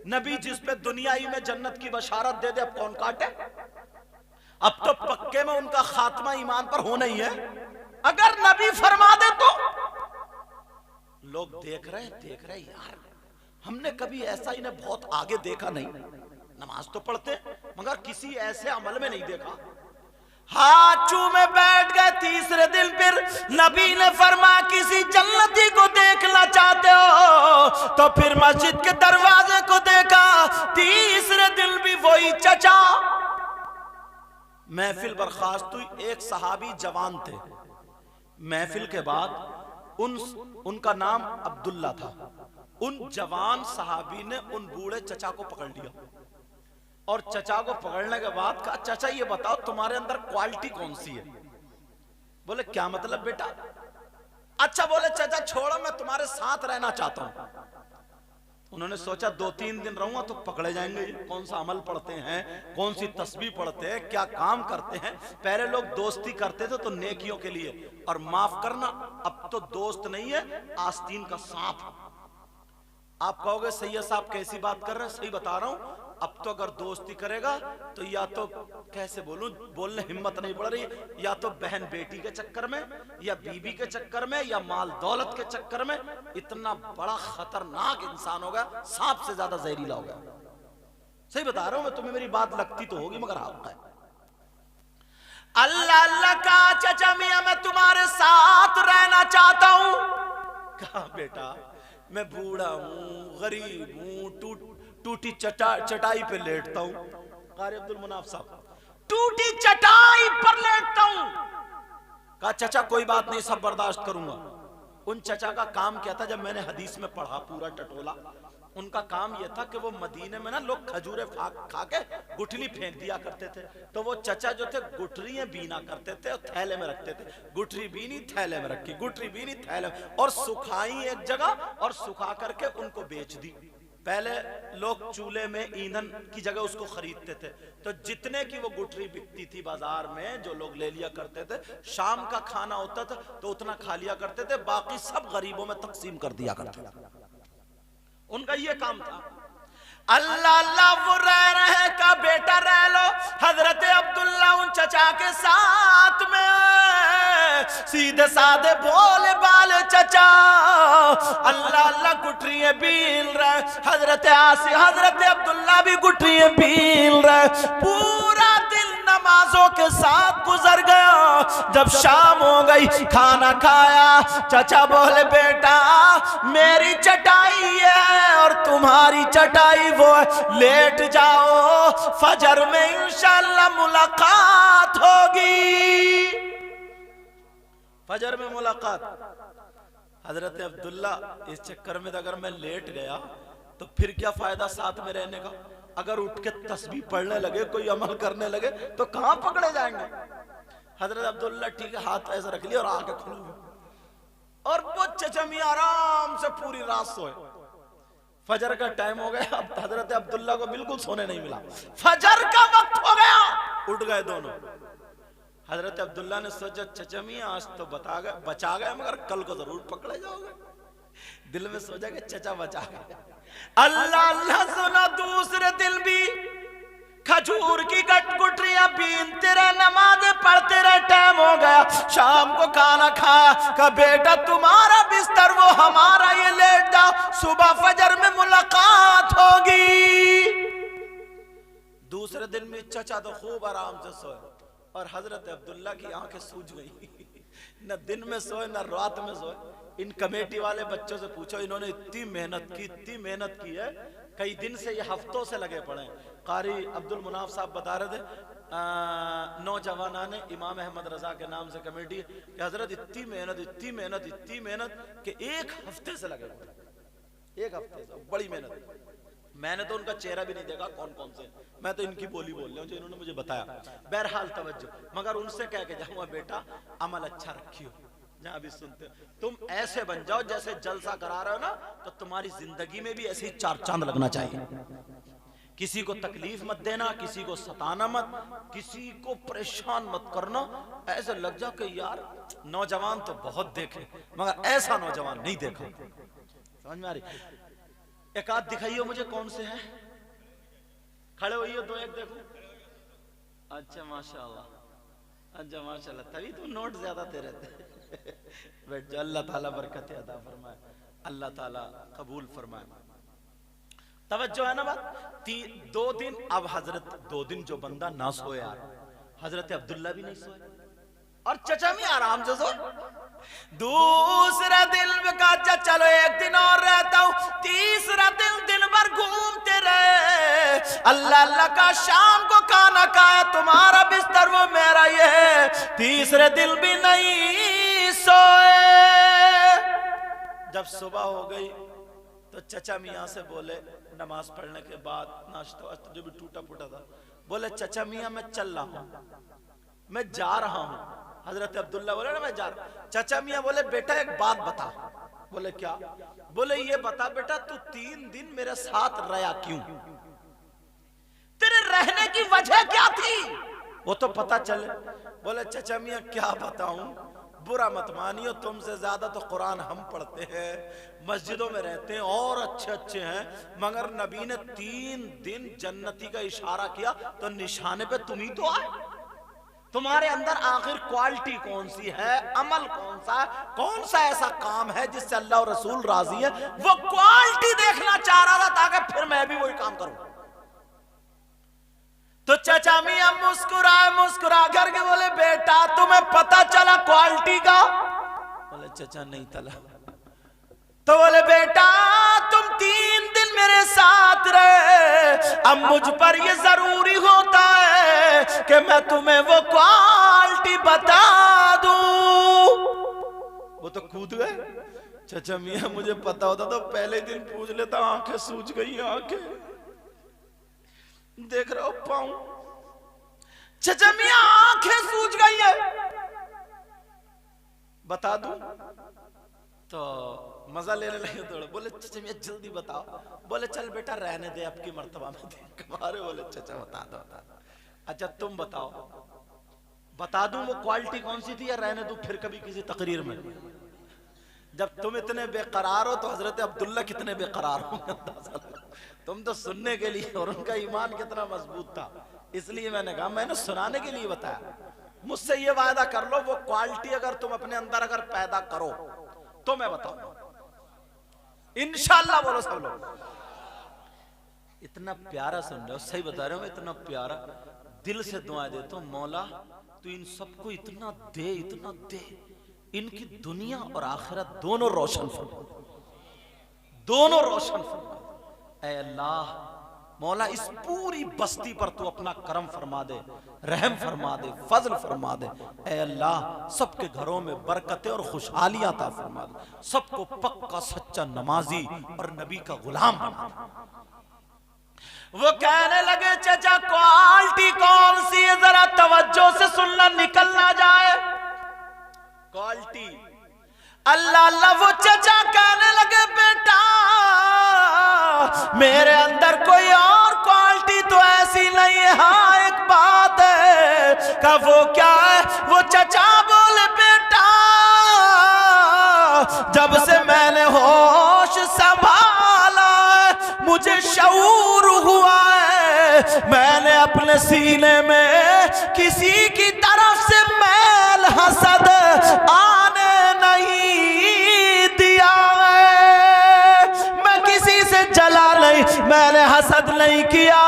नबी जिस पे दुनियाई में जन्नत की बशारत दे दे अब कौन काटे। अब तो पक्के में उनका खात्मा ईमान पर होना ही है। अगर नबी फरमा दे तो लोग देख रहे यार, हमने कभी ऐसा इन्हें बहुत आगे देखा नहीं। नमाज तो पढ़ते मगर किसी ऐसे अमल में नहीं देखा। हाथ चूमे बैठ गए। तीसरे दिन फिर नबी ने फरमा किसी जन्नती को देखना चाहते हो तो फिर मस्जिद के दरवाजे को देखा। तीसरे दिन भी वही चचा। महफिल बर्खास्त हुई। एक सहाबी जवान थे। महफिल के बाद उनका नाम अब्दुल्ला था। उन जवान सहाबी ने उन बूढ़े चचा को पकड़ लिया और चचा को पकड़ने के बाद कहा चचा ये बताओ तुम्हारे अंदर क्वालिटी कौन सी है। बोले क्या मतलब बेटा। अच्छा बोले चचा छोड़ो मैं तुम्हारे साथ रहना चाहता हूं। उन्होंने सोचा 2-3 दिन रहूंगा तो पकड़े जाएंगे, कौन सा अमल पढ़ते हैं, कौन सी तस्बीह पढ़ते हैं, क्या काम करते हैं। पहले लोग दोस्ती करते थे तो नेकियों के लिए और माफ करना। अब तो दोस्त नहीं है, आस्तीन का सांप। आप कहोगे सैयद साहब कैसी बात कर रहे हैं। सही बता रहा हूं। अब तो अगर दोस्ती करेगा तो या तो कैसे बोलूं, बोलने हिम्मत नहीं पड़ रही, या तो बहन बेटी के चक्कर में या बीबी के चक्कर में या माल दौलत के चक्कर में। इतना बड़ा खतरनाक इंसान हो गया, सांप से ज्यादा जहरीला हो गया। सही बता रहा हूं मैं, तुम्हें मेरी बात लगती तो होगी मगर आपका है। अल्लाह अल्लाह का चचा मियां मैं तुम्हारे साथ रहना चाहता हूं। कहा बेटा मैं बूढ़ा हूं, गरीब हूं, टूटी चटाई पे लेटता हूं। कारी अब्दुल मुनाफ साहब टूटी चटाई पर लेटता हूं। कहा चचा कोई बात नहीं, सब बर्दाश्त करूंगा। उन चचा का काम क्या था, जब मैंने हदीस में पढ़ा पूरा टटोला, उनका काम यह था कि वो मदीने में ना लोग खजूरें खा के गुठली फेंक दिया करते थे। तो वो चचा जो थे गुठलियां बीना करते थे और थैले में रखते थे। गुठली बीनी थैले में रखी, गुठली बीनी थैले में, और सुखाई एक जगह और सुखा करके उनको बेच दी। पहले लोग चूल्हे में ईंधन की जगह उसको खरीदते थे, तो जितने की वो गुठली बिकती थी बाजार में जो लोग ले लिया करते थे, शाम का खाना होता था तो उतना खा लिया करते थे, बाकी सब गरीबों में तकसीम कर दिया करते थे। उनका ये काम था। अल्लाह अल्लाह वो रह रहे का बेटा रह लो। हजरत अब्दुल्ला उन चचा के साथ में सीधे साधे भोले बाले चचा अल्लाह अल्लाह गुठरियां बील रहे। हजरत अब्दुल्ला भी गुठरियां बील रहे। पूरा दिन नमाजों के साथ गुजर गया। जब शाम हो गई खाना खाया, चचा बोले बेटा मेरी चटाई है और तुम्हारी चटाई वो है, लेट जाओ, फजर में इंशाअल्लाह मुलाकात होगी। फजर में मुलाकात। हजरत अब्दुल्ला इस चक्कर में अगर मैं लेट गया तो फिर क्या फायदा साथ में रहने का। अगर उठ के तस्बीह पढ़ने लगे, कोई अमल करने लगे तो कहां पकड़े जाएंगे। हजरत अब्दुल्ला ठीक है हाथ ऐसे रख लिया और आंखें खुली और वो चचा मियां आराम से पूरी रात सोए। फजर का टाइम हो गया, अब हजरत अब्दुल्ला को बिल्कुल सोने नहीं मिला। फजर का वक्त हो गया, उठ गए दोनों। हजरत अब्दुल्ला ने सोचा चचा मियां आज तो बचा गए मगर कल को जरूर पकड़े जाओगे। दिल में सोचा कि चचा बचा गए। अल्लाह अल्लाह सुना। दूसरे दिल भी खजूर की गुठलियां बीनते रहे, नमाज़ें पढ़ते रहे। टाइम हो गया, शाम को खाना खाया। का बेटा तुम्हारा बिस्तर वो हमारा, ये लेट जाओ, सुबह फजर में मुलाकात होगी। दूसरे दिन में चचा तो खूब आराम से सोए और हजरत अब्दुल्ला की आंखें सूज गई। न दिन में सोए न रात में सोए। इन कमेटी वाले बच्चों से पूछो, इन्होंने इतनी मेहनत की है कई दिन से, ये हफ्तों से लगे पड़े। कारी अब्दुल मुनाफ साहब बता रहे थे, नौजवाना ने इमाम अहमद रजा के नाम से कमेटी कि हजरत इतनी मेहनत कि एक हफ्ते से लगे पड़े, एक हफ्ते से, बड़ी मेहनत। मैंने तो उनका चेहरा भी नहीं देखा कौन कौन से, मैं तो इनकी बोली बोल रहा हूँ जो इन्होंने मुझे बताया। बहरहाल तवज्जो, मगर उनसे कह के जाऊंगा बेटा अमल अच्छा रखियो, जहाँ भी सुनते तुम ऐसे बन जाओ जैसे जलसा करा रहे हो ना, तो तुम्हारी जिंदगी में भी ऐसे ही 4 चांद लगना चाहिए। किसी को तकलीफ मत देना, किसी को सताना मत, किसी को परेशान मत करना। ऐसे लग जाओ कि यार नौजवान तो बहुत देखे मगर ऐसा नौजवान नहीं देखा। समझ में आ रही? एक आध दिखाइयो मुझे कौन से हैं, खड़े होइए, 2 एक देखो। अच्छा माशाल्लाह, अच्छा माशाल्लाह, तभी तुम नोट ज्यादा दे रहे थे। बैठ जाओ, अल्लाह ताला बरकत अता फरमाए, अल्लाह ताला कबूल फरमाए। तवज्जो है ना बात। 2 दिन, अब हजरत 2 दिन जो बंदा ना सोया, हजरत अब्दुल्ला भी नहीं सोए और चचा भी आराम से सो। दूसरा दिन में कहा चलो एक दिन और रहता हूं, तीसरा दिन भर घूमते रहे, अल्लाह अल्लाह का, शाम को खाना खाया, तुम्हारा बिस्तर वो मेरा ये है, तीसरे दिन भी नहीं सोए। जब सुबह हो गई तो चचा मियाँ से बोले, नमाज पढ़ने के बाद नाश्ता जो भी टूटा फूटा था, बोले चचा मियाँ मैं चल रहा हूँ, मैं जा रहा हूँ। हजरत अब्दुल्ला बोले ना मैं जा रहा हूँ। चचा मियाँ बोले बेटा एक बात बता। बोले क्या? बोले ये बता बेटा, तू 3 दिन मेरे साथ रहा क्यों? तेरे रहने की वजह क्या थी? वो तो पता चले। बोले चचा मियाँ क्या बताऊं, बुरा मत मानियो, तुमसे ज्यादा तो कुरान हम पढ़ते हैं, मस्जिदों में रहते हैं और अच्छे अच्छे हैं, मगर नबी ने 3 दिन जन्नती का इशारा किया तो निशाने पे तुम ही तो आए। तुम्हारे अंदर आखिर क्वालिटी कौन सी है, अमल कौन सा ऐसा काम है जिससे अल्लाह और रसूल राजी है? वो क्वालिटी देखना चाह रहा था ताकि फिर मैं भी वही काम करूं। तो चचा मियां मुस्कुरा करके बोले बेटा तुम्हें पता चला क्वालिटी का? बोले चचा नहीं तला। तो बोले बेटा तुम 3 दिन मेरे साथ रहे, अब मुझ पर ये जरूरी होता है कि मैं तुम्हें वो क्वालिटी बता दूं। वो तो कूद गए। चचा मियां मुझे पता होता तो पहले दिन पूछ लेता, आंखें सूज गई, आंखें देख रहे हो पाऊं। चचा मियां आंखें सूज गई है, बता दूं? तो मजा लेने लगे थोड़ा। बोले चचा मियां जल्दी बताओ। बोले चल बेटा रहने दे, अब की मर्तबा में देख। बोले चचा बता दो। अच्छा तुम बताओ, बता दूं वो क्वालिटी कौन सी थी या रहने दूं फिर कभी किसी तकरीर में? जब तुम इतने बेकरार हो तो हजरत अब्दुल्ला कितने बेकरार होंगे। तुम तो सुनने के लिए, और उनका ईमान कितना मजबूत था, इसलिए मैंने कहा, मैंने सुनाने के लिए बताया। मुझसे ये वादा कर लो वो क्वालिटी अगर तुम अपने अंदर अगर पैदा करो तो मैं बताऊंगा इंशाअल्लाह। बोलो सब लोग। इतना प्यारा सुन रहे हो, सही बता रहे हो, इतना प्यारा दिल से दुआ देता हूं, मौला तू इन सबको इतना दे, इनकी दुनिया और आखिरत दोनों रोशन फरमा। ऐ अल्लाह मौला इस पूरी बस्ती पर तू अपना करम फरमा दे, रहम फरमा दे, फजल फरमा दे। ऐ अल्लाह सबके घरों में बरकतें और खुशहालियां अता फरमा दे, सबको पक्का सच्चा नमाजी और नबी का गुलाम बना दे। वो कहने लगे चचा क्वालिटी कौन सी है, जरा तवज्जो से सुनना, निकल ना जाए क्वालिटी। अल्लाह अल्लाह। वो चचा कहने लगे बेटा मेरे अंदर कोई और क्वालिटी तो ऐसी नहीं है, हाँ एक बात है। का वो क्या है? वो चचा बोले बेटा जब से मैंने होश संभाला है, मुझे शऊर हुआ है, मैंने अपने सीने में किसी की तरफ से मैल हसद आने नहीं दिया है। मैं किसी से जला नहीं, मैंने हसद नहीं किया,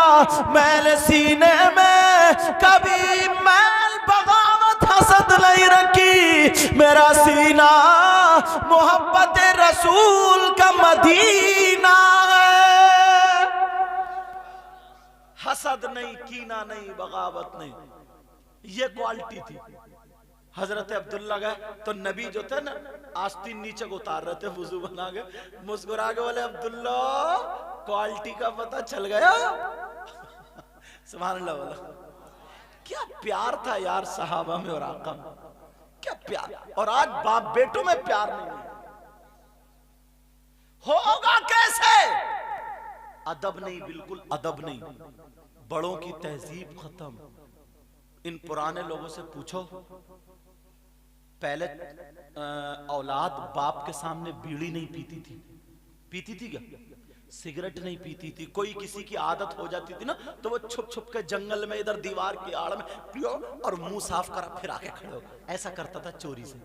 मैंने सीने में कभी मैल बगावत हसद नहीं रखी। मेरा सीना मोहब्बत रसूल का मदीना है। हसद नहीं, कीना नहीं, बगावत नहीं, ये क्वालिटी थी। हजरत अब्दुल्ला गए तो नबी जो थे ना आस्तीन नीचे को उतार रहे थे, वुजू बना के मुस्कुरा के बोले अब्दुल्ला क्वालिटी का पता चल गया। सुभान अल्लाह। बोला क्या प्यार था यार सहाबा में और आका में, क्या प्यार। और आज बाप बेटों में प्यार नहीं होगा कैसे? अदब नहीं, बिल्कुल अदब नहीं, बड़ों की तहजीब खत्म। इन पुराने लोगों से पूछो, पहले औलाद बाप के सामने बीड़ी नहीं पीती थी, पीती थी क्या? सिगरेट नहीं पीती थी। कोई किसी की आदत हो जाती थी ना तो वो छुप छुप के जंगल में इधर दीवार की आड़ में पियो और मुंह साफ करा फिर आके खड़े हो, ऐसा करता था चोरी से।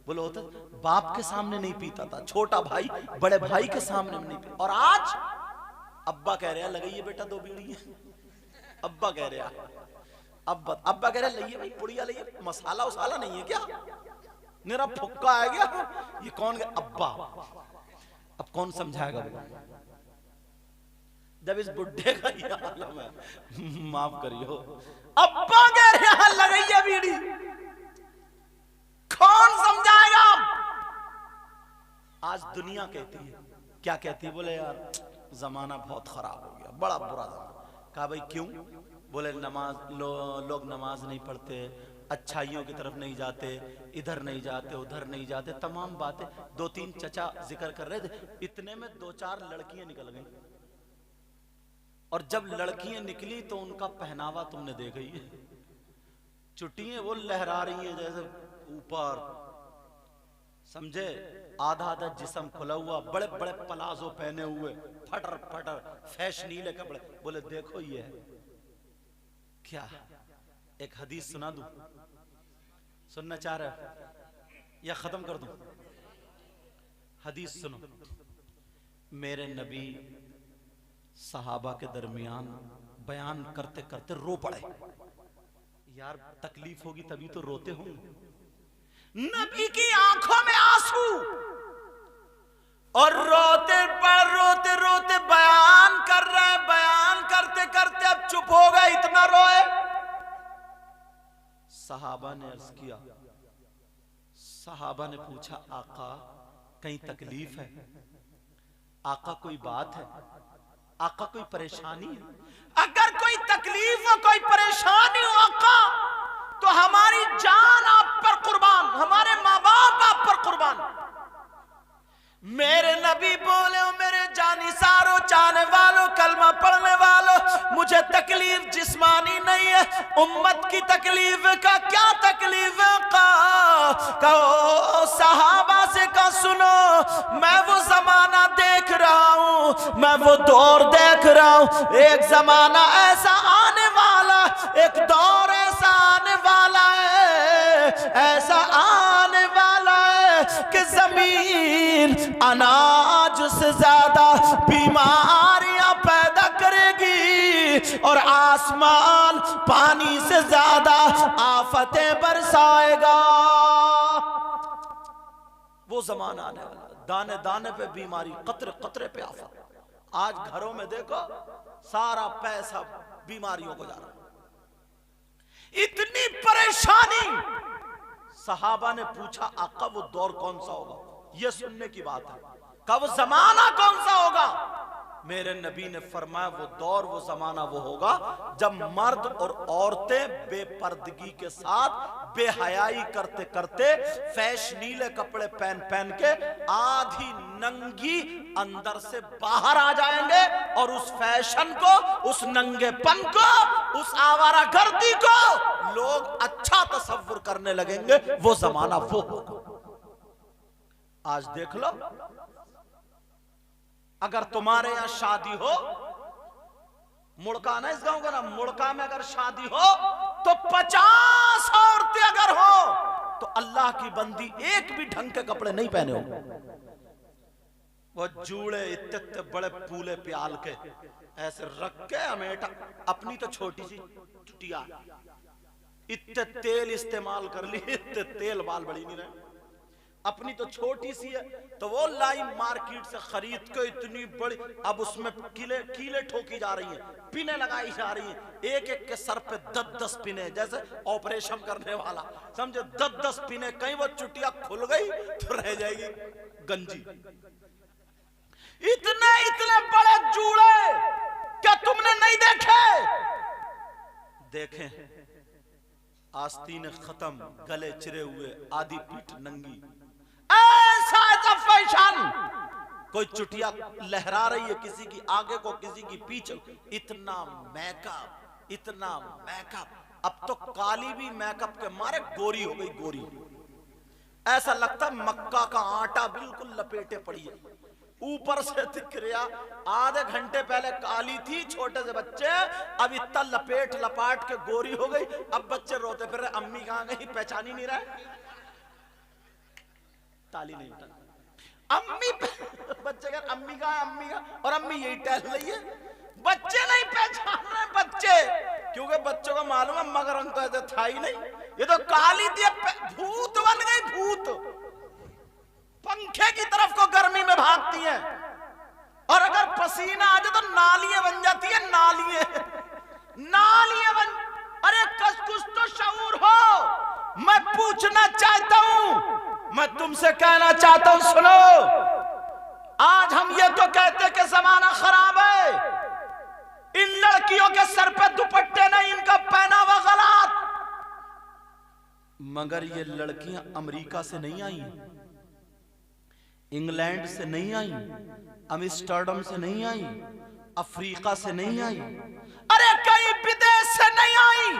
बोलो होता बाप के सामने नहीं पीता था, छोटा भाई बड़े भाई के सामने नहीं पीता। और आज अब्बा कह रहे हैं लगाइए बेटा 2 बीड़ी, अब्बा कह रहे हैं, अब्बा कह रहे लाइए भाई पुड़िया लाइए, मसाला उसाला नहीं है क्या, मेरा फुक्का आ गया। ये कौन गया? अब्बा। अब कौन समझाएगा? जब इस बुढ़े का ये हाल है, माफ करियो, अब्बा कह रहे हैं लगाइए बीड़ी, कौन समझाएगा? आज दुनिया कहती है, क्या कहती है? बोले यार जमाना बहुत खराब हो गया, बड़ा बुरा जमाना। कहा भाई क्यों? बोले नमाज लोग नमाज नहीं पढ़ते, अच्छाइयों की तरफ नहीं जाते, इधर नहीं जाते, उधर नहीं जाते, तमाम बातें। 2-3 चचा जिक्र कर रहे थे, इतने में 2-4 लड़कियां निकल गई। और जब लड़कियां निकली तो उनका पहनावा तुमने देखा ही है, चुटियां वो लहरा रही हैं जैसे ऊपर, समझे, आधा आधा जिस्म खुला हुआ, बड़े बड़े पलाजो पहने हुए, फटर फटर फैशनीले कपड़े। बोले देखो ये है क्या? एक हदीस सुना दूं? सुनना चाह रहे या खत्म कर दूं? हदीस सुनो। मेरे नबी सहाबा के दरमियान बयान करते करते रो पड़े। यार तकलीफ होगी तभी तो रोते होंगे। नबी की आंखों में आंसू और रोते बयान कर रहे, बयान करते करते अब चुप हो गए, इतना रोए। सहाबा ने अर्ज किया, सहाबा ने पूछा आका कहीं तकलीफ है? आका कोई बात है? आका कोई परेशानी है? अगर कोई तकलीफ हो, कोई परेशानी हो आका, तो हमारी जान आप पर कुर्बान, हमारे माँ बाप आप पर कुर्बान। मेरे नबी बोले, ओ मेरे जानिसारों, चाहने वालों, कलमा पढ़ने वालों, मुझे तकलीफ जिस्मानी नहीं है, उम्मत की तकलीफ का क्या तकलीफ है? कहो सहाबा से कहा सुनो, मैं वो जमाना देख रहा हूं, मैं वो दौर देख रहा हूं। एक जमाना ऐसा आने वाला, एक दौर ऐसा आने वाला है, ऐसा आने वाला है कि जमीन अनाज से ज्यादा बीमारियां पैदा करेगी और आसमान पानी से ज्यादा आफतें बरसाएगा। वो जमाना आने वाला, दाने दाने पे बीमारी, कतरे कतरे पे आफत। आज घरों में देखो सारा पैसा बीमारियों को जा रहा, इतनी परेशानी। सहाबा ने पूछा आका वो दौर कौन सा होगा? ये सुनने की बात है। कहा वो जमाना कौन सा होगा? मेरे नबी ने फरमाया वो दौर, वो जमाना वो होगा जब मर्द और औरतें बेपर्दगी के साथ बेहयाई करते करते फैशनीले कपड़े पहन पहन के आधी नंगी अंदर से बाहर आ जाएंगे और उस फैशन को, उस नंगेपन को, उस आवारागर्दी को लोग अच्छा तसव्वुर करने लगेंगे। वो जमाना वो होगा। आज देख लो, अगर तुम्हारे यहां शादी हो, मुड़का ना इस गांव का नाम, मुड़का में अगर शादी हो तो 50 औरतें अगर हो तो अल्लाह की बंदी एक भी ढंग के कपड़े नहीं पहने हो। वो जूड़े इतने बड़े पूले प्याल के ऐसे रख के अमेठा, अपनी तो छोटी सी चुटिया, इतने तेल इस्तेमाल कर लिए, इतने तेल बाल बड़ी नहीं रहे, अपनी तो छोटी सी है, तो वो लाई मार्केट से खरीद के इतनी बड़ी, अब उसमें कीले ठोकी जा रही हैं, पिने लगाई जा रही हैं, एक एक के सर पे 10-10 पिने, जैसे ऑपरेशन करने वाला समझे, 10-10 पिने। कहीं वो चुटिया खुल गई तो रह जाएगी गंजी। इतने इतने बड़े जूड़े क्या तुमने नहीं देखे? देखे, आस्तीन खत्म, गले चिरे हुए, आधी पीठ नंगी, ऐसा फैशन। कोई चुटिया लहरा रही है, किसी की आगे को किसी की पीछे, इतना मेकअप, इतना मेकअप। अब तो काली भी मेकअप के मारे गोरी हो गई, गोरी। ऐसा लगता है मक्का का आटा बिल्कुल लपेटे पड़ी है, ऊपर से दिख रहा। आधे घंटे पहले काली थी, छोटे से बच्चे, अब इतना लपेट लपाट के गोरी हो गई। अब बच्चे रोते फिर रहे, अम्मी कहां गई, पहचान ही नहीं रहा। ताली नहीं उठा, अम्मी बच्चे का अम्मी का, अम्मी का, और अम्मी यही टहल रही है। बच्चे नहीं पहचान रहे, बच्चे, क्योंकि बच्चों को मालूम है मगर रंग तो ऐसे था ही नहीं, ये तो काली थी, भूत बन गई, भूत। पंखे की तरफ को गर्मी में भागती है, और अगर पसीना आ जाए तो नालियां बन जाती है, नालियां बन। अरे कुछ तो शऊर हो। मैं पूछना चाहता हूं, मैं तुमसे कहना चाहता हूं, सुनो। आज हम ये तो कहते कि जमाना खराब है, इन लड़कियों के सर पे दुपट्टे नहीं, इनका पहनावा गलत। मगर ये लड़कियां अमेरिका से नहीं आई, इंग्लैंड से नहीं आई, एम्स्टर्डम से नहीं आई, अफ्रीका से नहीं आई, अरे कहीं विदेश से नहीं आई।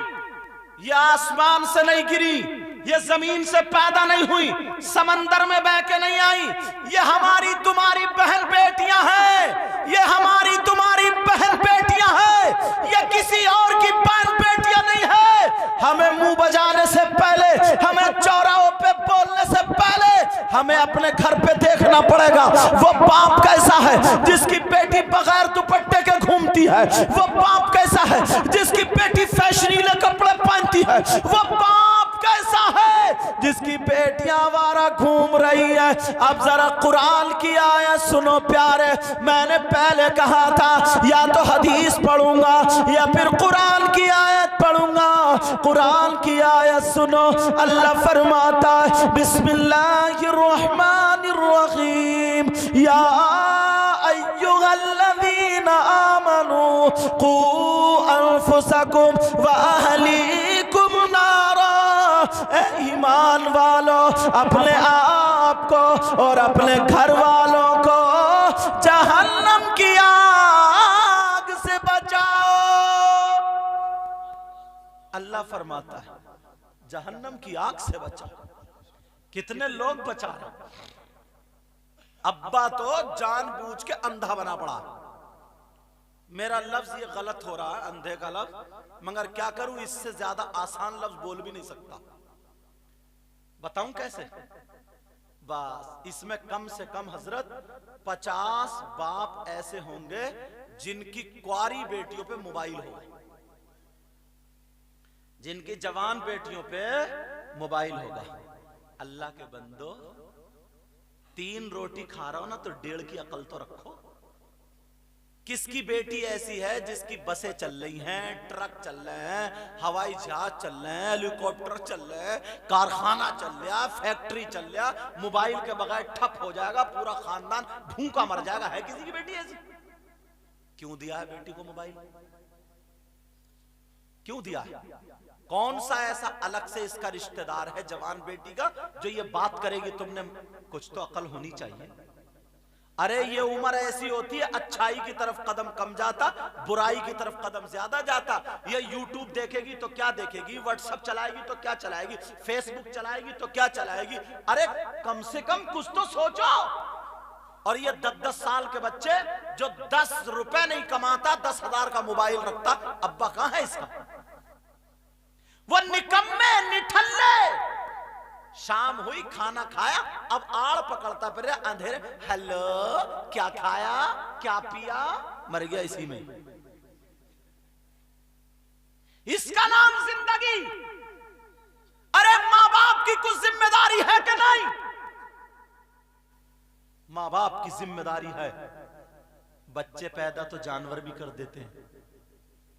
ये आसमान से नहीं गिरी, ये जमीन से पैदा नहीं हुई, समंदर में बह के नहीं आई। ये हमारी तुम्हारी बहन बेटियां हैं, ये हमारी तुम्हारी बहन बेटियां हैं, ये किसी और की बहन बेटियां नहीं है। हमें मुंह बजाने से पहले, हमें चौराहों पे बोलने से पहले, हमें अपने घर पे देखना पड़ेगा वो बाप कैसा है जिसकी बेटी बगैर दुपट्टे के घूमती है, वो बाप कैसा है जिसकी बेटी फैशनीले कपड़े पहनती है, वो बाप कैसा है जिसकी बेटियां आवारा घूम रही है। अब जरा कुरान की आयत सुनो प्यारे, मैंने पहले कहा था या तो हदीस पढ़ूंगा या फिर कुरान की आयत पढ़ूंगा। कुरान की आयत सुनो, अल्लाह फरमाता है बिस्मिल्लाहिर्रहमानिर्रहीम, या अय्युहल्लज़ीना आमनू कू अनफुसकुम व अहलीकुम नारा। ईमान वालों, अपने आप को और अपने घर वालों को जहन्नम की आग से बचाओ। अल्लाह फरमाता है जहन्नम की आग से बचाओ। कितने लोग बचा रहे? अब्बा तो जानबूझ के अंधा बना पड़ा। मेरा लफ्ज ये गलत हो रहा है, अंधे का लफ्ज, मगर क्या करूं, इससे ज्यादा आसान लफ्ज बोल भी नहीं सकता। बताऊं कैसे? बस इसमें कम से कम हजरत 50 बाप ऐसे होंगे जिनकी कुंवारी बेटियों पे मोबाइल होगा, जिनकी जवान बेटियों पे मोबाइल होगा। अल्लाह के बंदो, 3 रोटी खा रहा हो ना तो 1.5 की अकल तो रखो। किसकी बेटी ऐसी है जिसकी बसें चल रही हैं, ट्रक चल रहे हैं, हवाई जहाज चल रहे हैं, हेलीकॉप्टर चल रहे हैं, कारखाना चल रहा, फैक्ट्री चल रहा, मोबाइल के बगैर ठप हो जाएगा, पूरा खानदान भूखा मर जाएगा। है किसी की बेटी ऐसी? क्यों दिया है बेटी को मोबाइल? क्यों दिया है? कौन सा ऐसा अलग से इसका रिश्तेदार है जवान बेटी का जो ये बात करेगी? तुमने कुछ तो अकल होनी चाहिए। अरे ये उम्र ऐसी होती है, अच्छाई की तरफ कदम कम जाता, बुराई की तरफ कदम ज्यादा जाता। ये यूट्यूब देखेगी तो क्या देखेगी, व्हाट्सएप चलाएगी तो क्या चलाएगी, फेसबुक चलाएगी तो क्या चलाएगी। अरे कम से कम कुछ तो सोचो। और ये 10-10 साल के बच्चे जो 10 रुपए नहीं कमाता, 10,000 का मोबाइल रखता, अब्बा कहां है इसका? वो निकम्मे निठल्ले। शाम हुई, खाना खाया, अब आड़ पकड़ता फिर अंधेरे, हेलो क्या खाया, क्या पिया, मर गया इसी में। इसका नाम जिंदगी। अरे माँ बाप की कुछ जिम्मेदारी है कि नहीं? माँ बाप की जिम्मेदारी है। बच्चे पैदा तो जानवर भी कर देते हैं।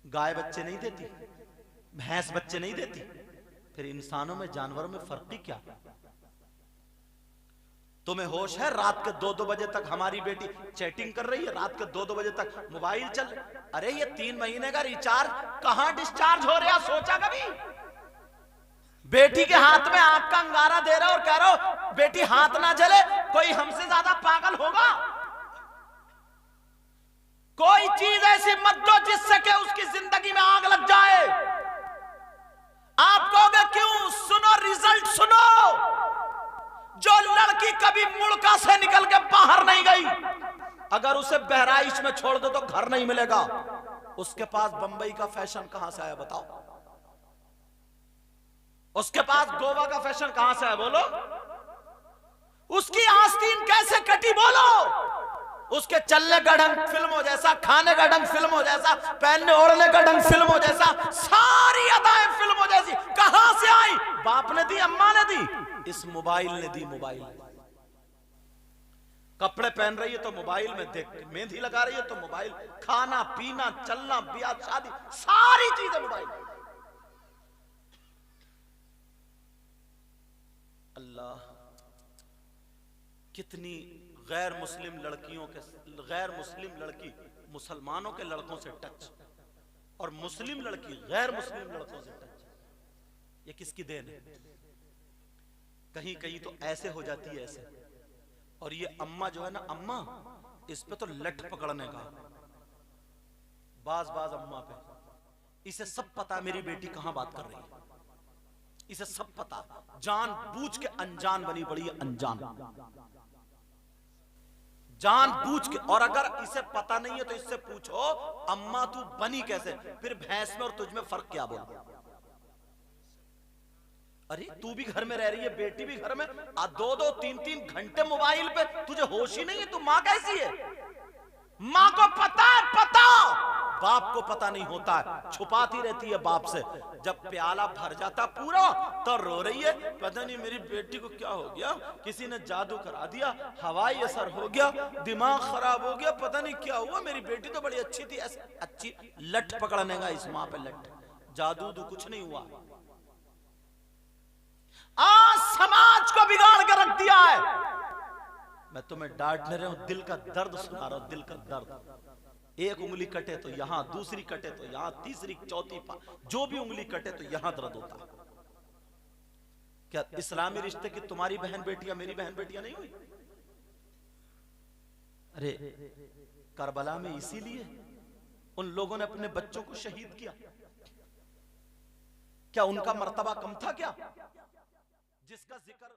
गाय बच्चे नहीं देती, भैंस बच्चे नहीं देती, फिर इंसानों में जानवरों में फर्क ही क्या? तुम्हें होश है? रात के 2-2 बजे तक हमारी बेटी चैटिंग कर रही है, रात के 2-2 बजे तक मोबाइल चल। अरे ये 3 महीने का रिचार्ज कहां डिस्चार्ज हो रहा, सोचा कभी? बेटी के हाथ में आग का अंगारा दे रहा और कह रहा हो बेटी हाथ ना जले। कोई हमसे ज्यादा पागल होगा? कोई चीज ऐसी मत दो जिससे कि उसकी जिंदगी में आग लग जाए। आप कहोगे क्यों? सुनो रिजल्ट सुनो। जो लड़की कभी मुड़का से निकल के बाहर नहीं गई, अगर उसे बहराइच में छोड़ दो तो घर नहीं मिलेगा। उसके पास बंबई का फैशन कहां से आया बताओ? उसके पास गोवा का फैशन कहां से आया बोलो? उसकी आस्तीन कैसे कटी बोलो? उसके चलने का ढंग फिल्मों जैसा, खाने का ढंग फिल्मों जैसा, पहनने ओढ़ने का ढंग फिल्मों जैसा, सारी अदाएं फिल्मों जैसी। कहां से आई? बाप ने दी, अम्मा ने दी, इस मोबाइल ने दी। मोबाइल कपड़े पहन रही है तो मोबाइल में देख, मेहंदी लगा रही है तो मोबाइल, खाना पीना चलना ब्याह शादी सारी चीजें मोबाइल। अल्लाह, कितनी गैर मुस्लिम लड़कियों के, गैर मुस्लिम लड़की मुसलमानों के लड़कों से टच और मुस्लिम लड़की गैर मुस्लिम लड़कों से टच। ये किसकी देन है? कहीं कहीं तो ऐसे हो जाती है ऐसे। और ये अम्मा जो है ना, अम्मा इस पे तो लठ पकड़ने का बाज अम्मा पे। इसे सब पता मेरी बेटी कहां बात कर रही है, इसे सब पता। जान बूझ के अनजान बनी पड़ी है, अनजान जान बूझ के। और अगर इसे पता नहीं है तो इससे पूछो अम्मा तू बनी कैसे? फिर भैंस में और तुझ में फर्क क्या बोल? अरे तू भी घर में रह रही है, बेटी भी घर में, 2-2 3-3 घंटे मोबाइल पे, तुझे होश ही नहीं है? तू मां कैसी है? मां को पता है, पता, बाप को पता नहीं होता है, छुपाती रहती है बाप से। जब प्याला भर जाता पूरा तो रो रही है, पता नहीं मेरी बेटी को क्या हो गया, किसी ने जादू करा दिया, हवाई असर हो गया, दिमाग खराब हो गया, पता नहीं क्या हुआ, मेरी बेटी तो बड़ी अच्छी थी। ऐसे अच्छी लठ पकड़ने का इस मां पे लठ, जादू तो कुछ नहीं हुआ। आज समाज को बिगाड़ के रख दिया है। मैं तुम्हें डांट नहीं रहा हूं, दिल का दर्द सुना रहा हूं, दिल का दर्द। एक उंगली कटे तो यहां, दूसरी कटे तो यहां, तीसरी चौथी जो भी उंगली कटे तो यहां दर्द होता है। क्या इस्लामी रिश्ते की तुम्हारी बहन बेटियां मेरी बहन बेटियां नहीं हुई? अरे करबला में इसीलिए उन लोगों ने अपने बच्चों को शहीद किया। क्या उनका मर्तबा कम था क्या? जिसका जिक्र